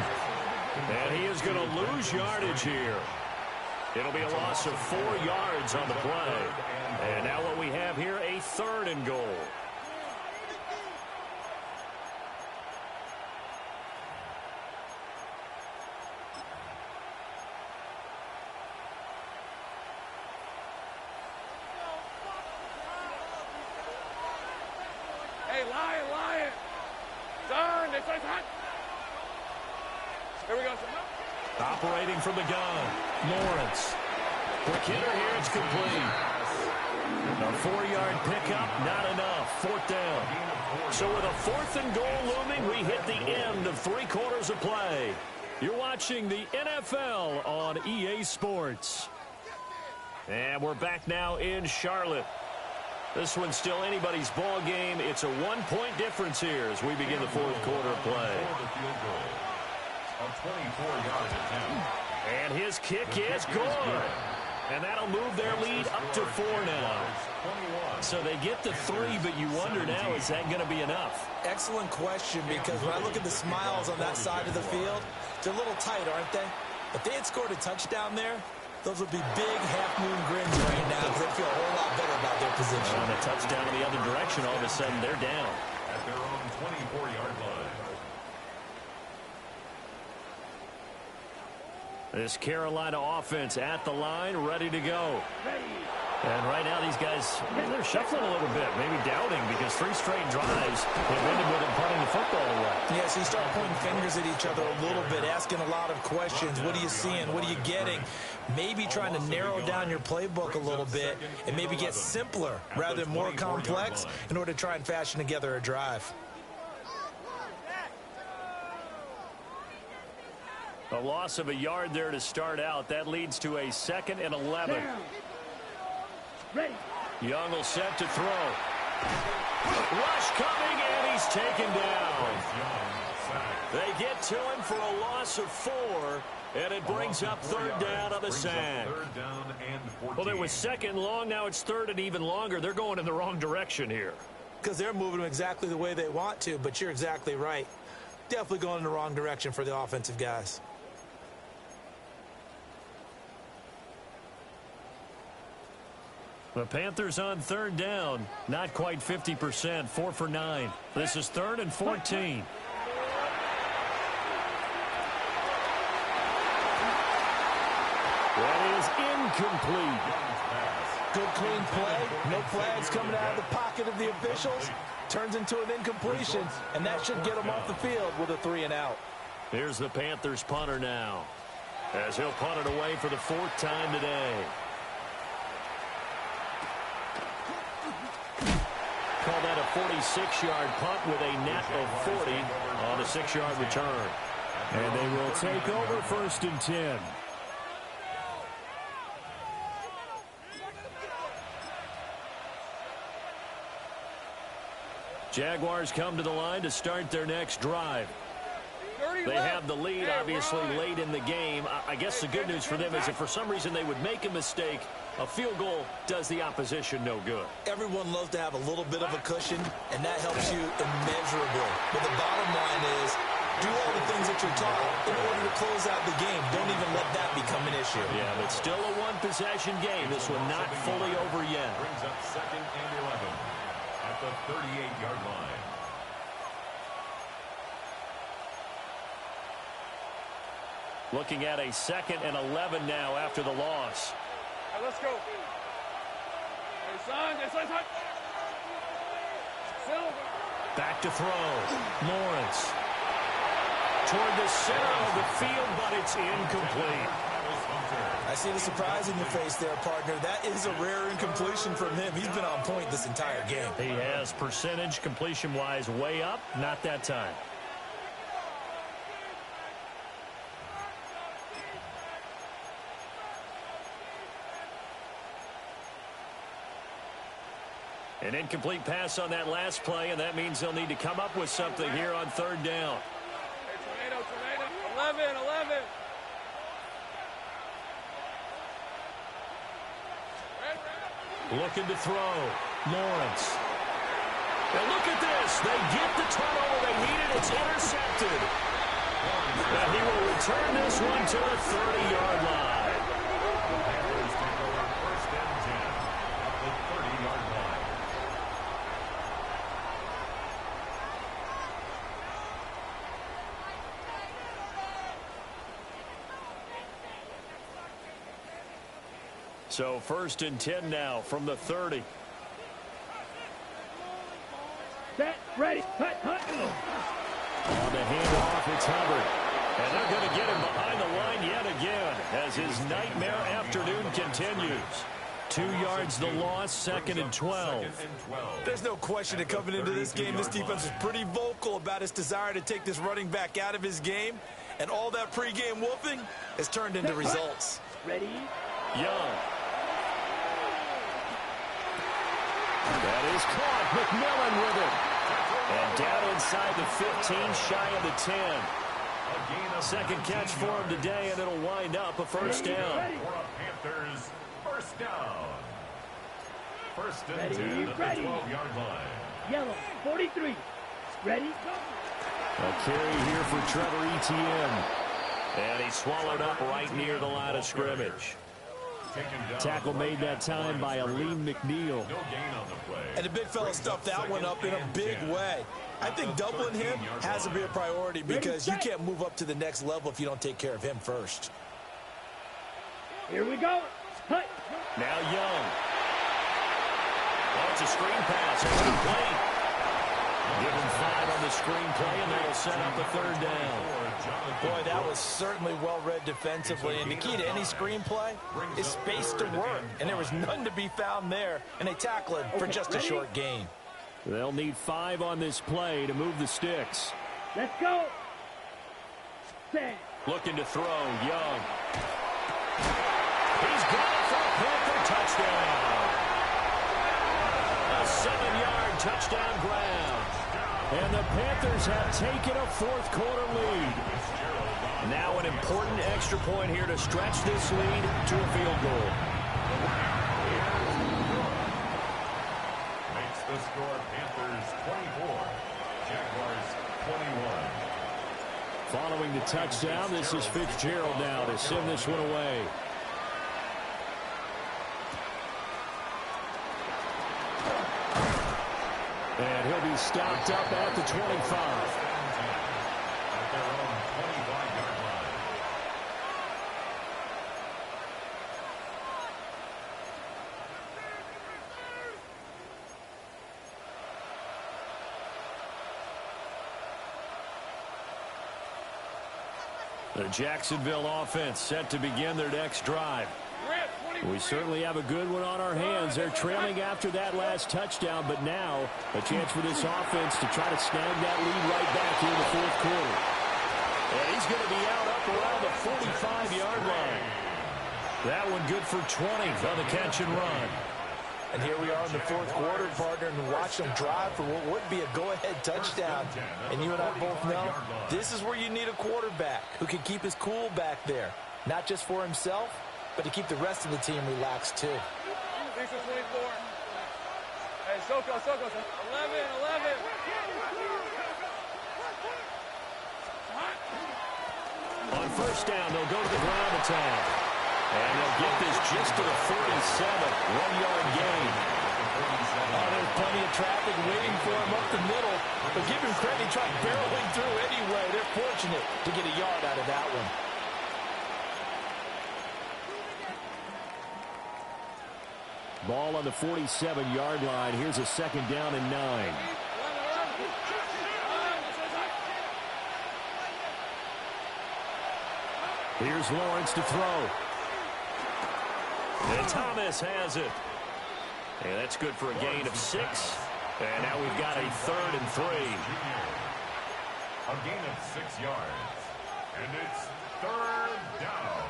And he is going to lose yardage here. It'll be a loss of 4 yards on the play. And now what we have here, a 3rd and goal. Hey, Lion. Darn, this one's hot. Here we go, son. Operating from the gun, Lawrence. Quick hitter here, it's complete. A 4-yard pickup, not enough. 4th down. So with a 4th and goal looming, we hit the end of 3 quarters of play. You're watching the NFL on EA Sports. And we're back now in Charlotte. This one's still anybody's ball game. It's a one-point difference here as we begin the fourth quarter of play. A 24-yard attempt. And his kick is good. And that'll move their lead up to 4 now. So they get the 3, but you wonder now, is that going to be enough? Excellent question, because when I look at the smiles on that side of the field, they're a little tight, aren't they? If they had scored a touchdown there, those would be big half-moon grins right now because they'd feel a whole lot better about their position. On a touchdown in the other direction, all of a sudden they're down. At their own 24-yard line. This Carolina offense at the line, ready to go. And right now these guys, they're shuffling a little bit, maybe doubting, because 3 straight drives have ended with them punting the football away. Yeah, so you start pointing fingers at each other a little bit, asking a lot of questions. What are you seeing? What are you getting? Maybe trying to narrow down your playbook a little bit and maybe get simpler rather than more complex in order to try and fashion together a drive. A loss of a yard there to start out. That leads to a 2nd and 11. Ready. Young will set to throw. Rush coming, and he's taken down. They get to him for a loss of 4, and it brings up 3rd down on the sack. Well, it was 2nd long. Now it's 3rd and even longer. They're going in the wrong direction here. Because they're moving them exactly the way they want to, but you're exactly right. Definitely going in the wrong direction for the offensive guys. The Panthers on 3rd down. Not quite 50%. 4 for 9. This is 3rd and 14. That is incomplete. Good clean play. No flags coming out of the pocket of the officials. Turns into an incompletion, and that should get them off the field with a 3 and out. Here's the Panthers punter now, as he'll punt it away for the 4th time today. Call that a 46-yard punt with a net of 40 on a 6-yard return. And they will take over 1st and 10. Jaguars come to the line to start their next drive. They have the lead, obviously, late in the game. I guess the good news for them is if for some reason they would make a mistake, a field goal does the opposition no good. Everyone loves to have a little bit of a cushion, and that helps you immeasurably. But the bottom line is, do all the things that you're taught in order to close out the game. Don't even let that become an issue. Yeah, but still a one-possession game. This one not fully over yet. Brings up 2nd and 11 at the 38-yard line. Looking at a 2nd and 11 now after the loss. All right, let's go. Hey, son. Silver. Back to throw. Lawrence. Toward the center of the field, but it's incomplete. I see the surprise in your face there, partner. That is a rare incompletion from him. He's been on point this entire game. He has percentage completion-wise way up. Not that time. An incomplete pass on that last play, and that means they'll need to come up with something here on 3rd down. Hey, tornado. 11. Looking to throw. Lawrence. And look at this. They get the turnover they needed. It's intercepted. And he will return this one to the 30-yard line. So 1st and 10 now from the 30. Set, ready, hut. On the handoff, it's Hubbard. And they're going to get him behind the line yet again as his nightmare afternoon continues. 2 yards the loss, 2nd and 12. There's no question that coming into this game, this defense is pretty vocal about its desire to take this running back out of his game. And all that pregame whooping has turned into results. Ready. Young. That is caught. McMillan with it. And down inside the 15, shy of the 10. Second catch for him today, and it'll wind up a first down. Panthers, first down. First and 10 at the 12-yard line. Yellow, 43. Ready? A carry here for Trevor Etienne. And he swallowed up right near the line of scrimmage. Tackle made that time by Aleem McNeil. And the big fella stuffed that one up in a big way. I think doubling him has to be a priority because you can't move up to the next level if you don't take care of him first. Here we go. Hut. Now Young. Oh, it's a screen pass. It's complete. Give him 5 on the screen play, and that'll set up a third down. Boy, that was certainly well-read defensively. And the key to any screen play is space to work. And there was none to be found there. And they tackle it for just a short gain. They'll need 5 on this play to move the sticks. Let's go. Set. Looking to throw, Young. He's got it for a Panther touchdown. A 7-yard touchdown ground. And the Panthers have taken a fourth-quarter lead. Now an important extra point here to stretch this lead to a field goal. Makes the score Panthers 24, Jaguars 21. Following the touchdown, this is Fitzgerald now to send this one away. And he'll be stopped up at the 25. The Jacksonville offense set to begin their next drive. We certainly have a good one on our hands. They're trailing after that last touchdown, but now a chance for this offense to try to snag that lead right back here in the fourth quarter. And he's going to be out up around the 45-yard line. That one good for 20 on the catch and run. And here we are in the fourth quarter, partner, and watch them drive for what would be a go-ahead touchdown. And you and I both know this is where you need a quarterback who can keep his cool back there, not just for himself, but to keep the rest of the team relaxed, too. Lisa 24. Hey, Soko, 11. On first down, they'll go to the ground attack. And they'll get this just to the 47, 1-yard gain. Oh, there's plenty of traffic waiting for him up the middle. But give him credit, he tried barreling through anyway. They're fortunate to get a yard out of that one. Ball on the 47-yard line. Here's a second down and 9. Here's Lawrence to throw. And Thomas has it. And that's good for a gain of 6. And now we've got a 3rd and 3. A gain of 6 yards. And it's 3rd down.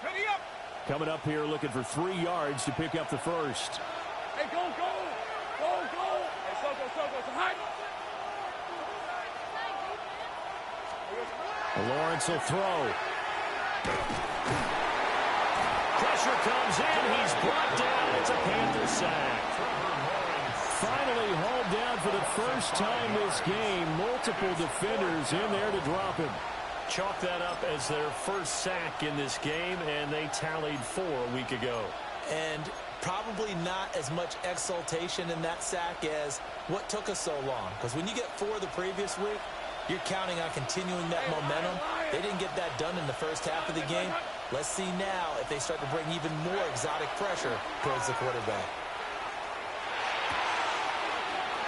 Ready up. Coming up here looking for 3 yards to pick up the first. Hey, go. Hey, Soko, hide. Lawrence will throw. Pressure comes in. He's brought down. It's a Panther sack. Finally hauled down for the first time this game. Multiple defenders in there to drop him. Chalk that up as their first sack in this game, and they tallied 4 a week ago. And probably not as much exultation in that sack as what took us so long. Because when you get 4 the previous week, you're counting on continuing that momentum. They didn't get that done in the first half of the game. Let's see now if they start to bring even more exotic pressure towards the quarterback.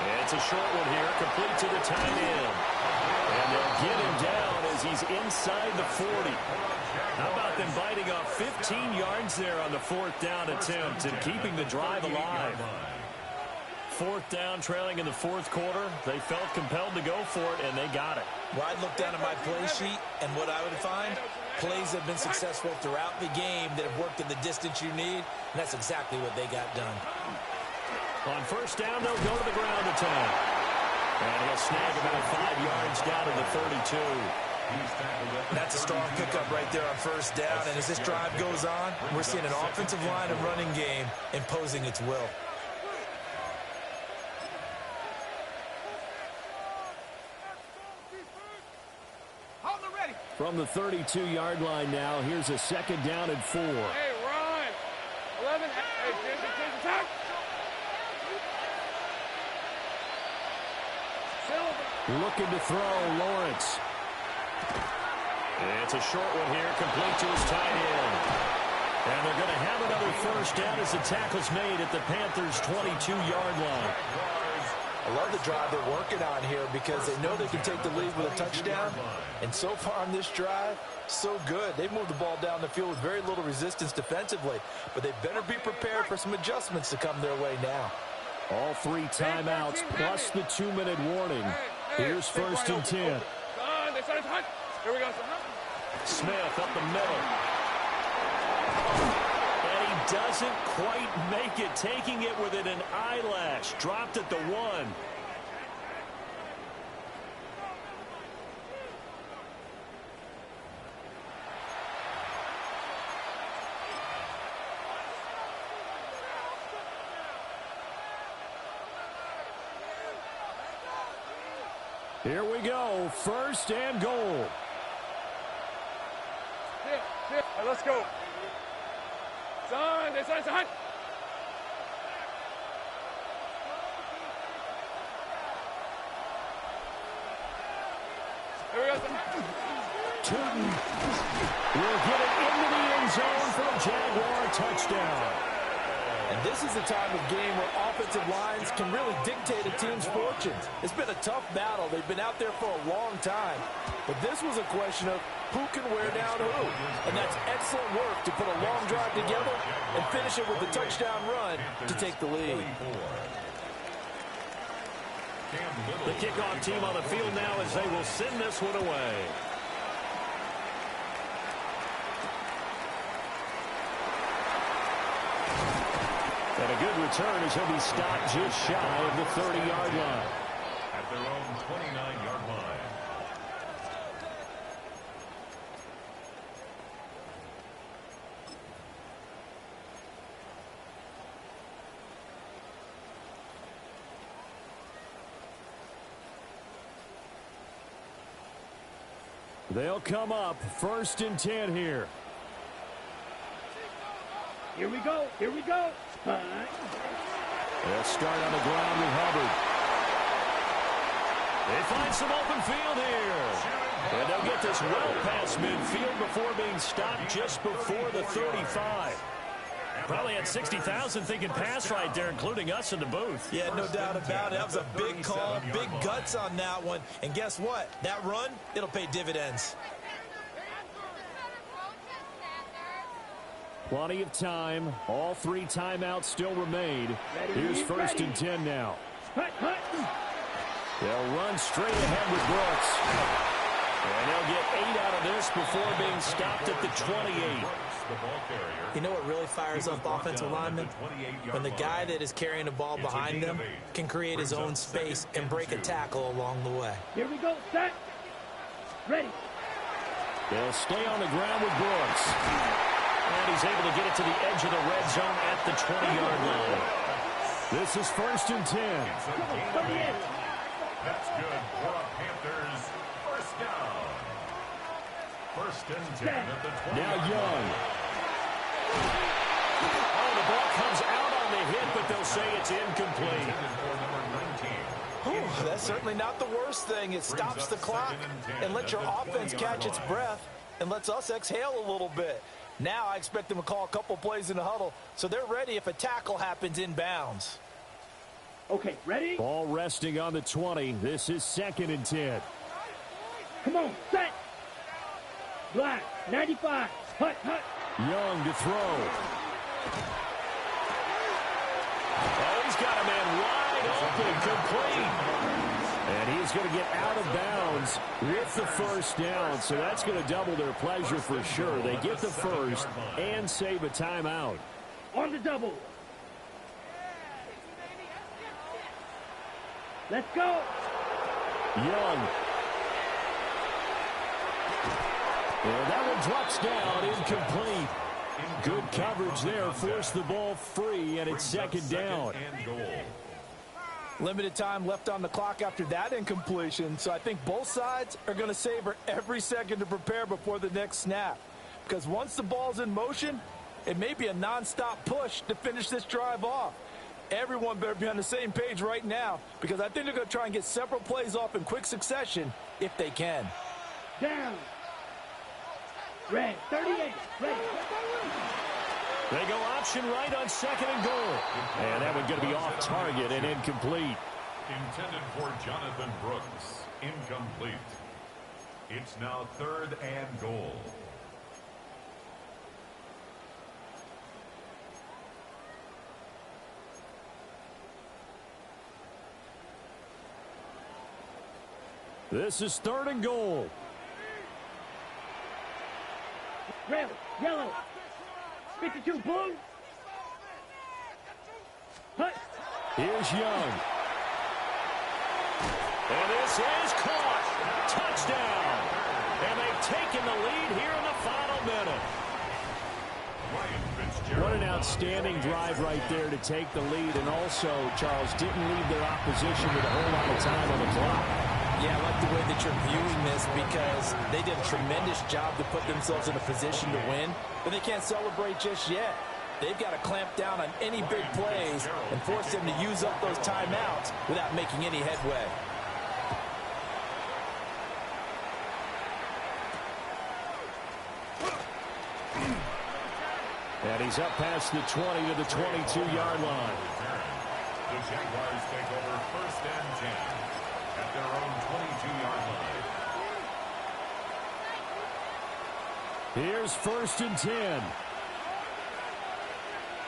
And it's a short one here, complete to the tight end. And they'll get him down as he's inside the 40. How about them biting off 15 yards there on the 4th down attempt and keeping the drive alive? 4th down, trailing in the 4th quarter. They felt compelled to go for it, and they got it. Well, I'd look down at my play sheet, and what I would find, plays have been successful throughout the game that have worked in the distance you need, and that's exactly what they got done. On 1st down, they'll go to the ground attack. And he'll snag about 5 yards down to the 32. That's a strong pickup right there on 1st down, and as this drive goes on, we're seeing an offensive line and running game imposing its will. From the 32-yard line now, here's a 2nd down and 4. Hey, Ron. 11. Hey, change attack. Looking to throw, Lawrence. It's a short one here, complete to his tight end. And they're going to have another 1st down as the tackle's made at the Panthers' 22-yard line. I love the drive they're working on here because they know they can take the lead with a touchdown. And so far on this drive, so good. They've moved the ball down the field with very little resistance defensively. But they better be prepared for some adjustments to come their way now. All 3 timeouts plus the 2-minute warning. Here's 1st and 10. Here we go. Smith up the middle. And he doesn't quite make it, taking it within an eyelash. Dropped at the 1. Here we go, 1st and goal. Right, let's go. Son. Here we go, son. Tootin will get it into the end zone for a Jaguar touchdown. And this is the time of game where offensive lines can really dictate a team's fortunes. It's been a tough battle. They've been out there for a long time. But this was a question of who can wear down who. And that's excellent work to put a long drive together and finish it with a touchdown run to take the lead. The kickoff team on the field now as they will send this one away. And a good return as he'll be stopped just shy of the 30-yard line. At their own 29-yard line. They'll come up 1st and 10 here. Here we go. Here we go. They'll start on the ground with Hubbard. They find some open field here. And they'll get this well past midfield before being stopped just before the 35. Probably had 60,000 thinking pass right there, including us in the booth. Yeah, no doubt about it. That was a big call, big guts on that one. And guess what? That run, it'll pay dividends. Plenty of time. All 3 timeouts still remain. Here's 1st and 10 now. They'll run straight ahead with Brooks. And they'll get 8 out of this before being stopped at the 28. You know what really fires up offensive linemen? When the guy that is carrying the ball behind them can create his own space and break a tackle along the way. Here we go, set. Ready. They'll stay on the ground with Brooks. And he's able to get it to the edge of the red zone at the 20-yard line. This is 1st and 10. That's good for a Panthers 1st down. 1st and 10 at the 20. Now Young. Oh, the ball comes out on the hit, but they'll say it's incomplete. Whew, that's certainly not the worst thing. It stops the clock and lets your offense catch its breath and lets us exhale a little bit. Now I expect them to call a couple plays in the huddle so they're ready if a tackle happens inbounds. Okay, ready? Ball resting on the 20. This is 2nd and 10. Come on, set. Black, 95. Hut, hut. Young to throw. Oh, he's got a man wide intercepted, complete. And he's going to get out of bounds with the first down, so that's going to double their pleasure for sure. They get the first and save a timeout. On the double. Let's go. Young. And that one drops down, incomplete. Good coverage there, forced the ball free, and it's second down. Limited time left on the clock after that incompletion, so I think both sides are going to savor every second to prepare before the next snap. Because once the ball's in motion, it may be a nonstop push to finish this drive off. Everyone better be on the same page right now, because I think they're going to try and get several plays off in quick succession if they can. Down. Red, 38. Ready. They go option right on second and goal. And that one's going to be off target and incomplete. Intended for Jonathan Brooks. Incomplete. It's now 3rd and goal. This is 3rd and goal. Red, yellow. 52, blue. Hut. Here's Young. And this is caught. Touchdown. And they've taken the lead here in the final minute. What an outstanding drive right there to take the lead. And also, Charles, didn't leave their opposition with a whole lot of time on the clock. Yeah, I like the way that you're viewing this because they did a tremendous job to put themselves in a position to win, but they can't celebrate just yet. They've got to clamp down on any big plays and force them to use up those timeouts without making any headway. And he's up past the 20 to the 22-yard line. The Jaguars take over 1st and 10 at their own 22-yard line. Here's 1st and 10.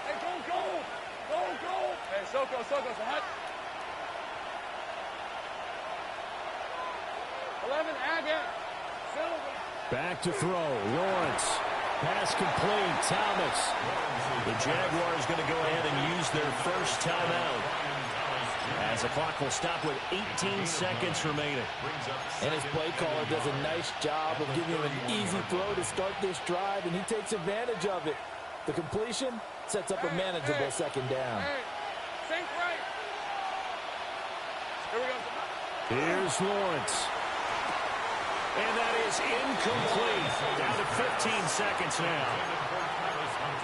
Hey, go. Hey, Soko, so hot. 11, Agate. Silver. Back to throw. Lawrence. Pass complete. Thomas. The Jaguars going to go ahead and use their first timeout, as the clock will stop with 18 seconds remaining. And his play caller does a nice job of giving him an easy throw to start this drive, and he takes advantage of it. The completion sets up a manageable second down. Think right. Here we go. Here's Lawrence. And that is incomplete. Down to 15 seconds now.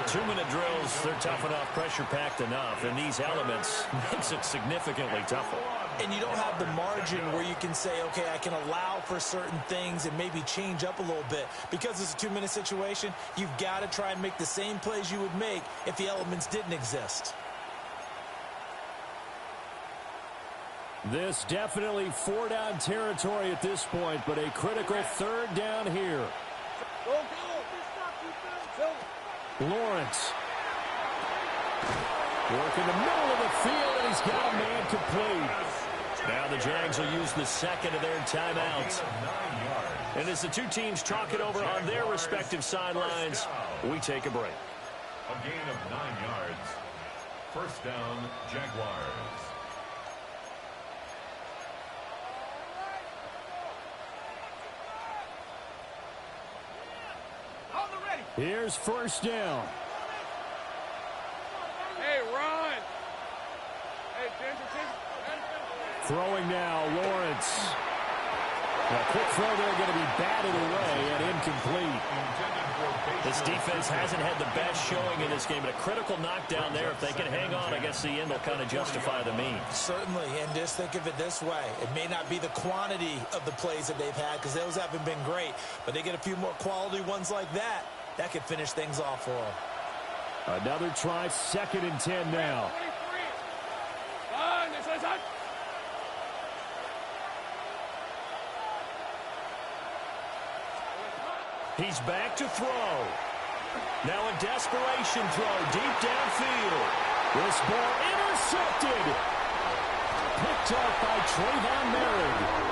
2-minute drills, they're tough enough, pressure-packed enough, and these elements makes it significantly tougher. And you don't have the margin where you can say, okay, I can allow for certain things and maybe change up a little bit. Because it's a 2-minute situation, you've got to try and make the same plays you would make if the elements didn't exist. This definitely 4-down territory at this point, but a critical 3rd down here. Go. Lawrence. Work in the middle of the field, and he's got a man complete. Now the Jags will use the second of their timeouts. And as the two teams talk it over on their respective sidelines, we take a break. A gain of 9 yards. 1st down, Jaguars. Here's 1st down. Hey, run. Hey, Ginger. Throwing now, Lawrence. A quick throw there going to be batted away and incomplete. This defense hasn't had the best showing in this game, but a critical knockdown there. If they can hang on, I guess the end will kind of justify the means. Certainly, and just think of it this way. It may not be the quantity of the plays that they've had because those haven't been great, but they get a few more quality ones like that. That could finish things off for them. Another try, 2nd and 10 now. He's back to throw. Now a desperation throw deep downfield. This ball intercepted. picked off by Trayvon Merritt.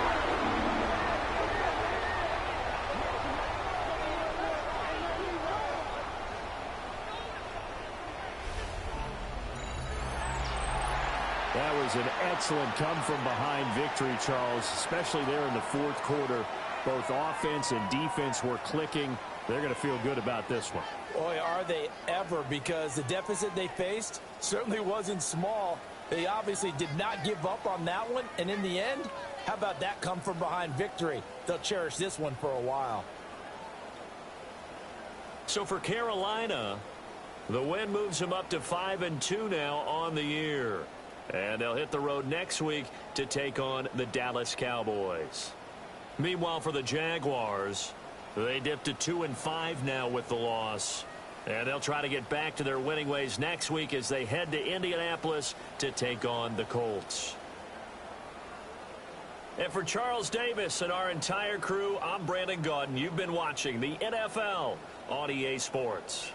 That was an excellent come-from-behind victory, Charles, especially there in the fourth quarter. Both offense and defense were clicking. They're going to feel good about this one. Boy, are they ever, because the deficit they faced certainly wasn't small. They obviously did not give up on that one, and in the end, how about that come-from-behind victory? They'll cherish this one for a while. So for Carolina, the win moves them up to 5-2 now on the year. And they'll hit the road next week to take on the Dallas Cowboys. Meanwhile, for the Jaguars, they dipped to 2-5 now with the loss. And they'll try to get back to their winning ways next week as they head to Indianapolis to take on the Colts. And for Charles Davis and our entire crew, I'm Brandon Gaudin. You've been watching the NFL on EA Sports.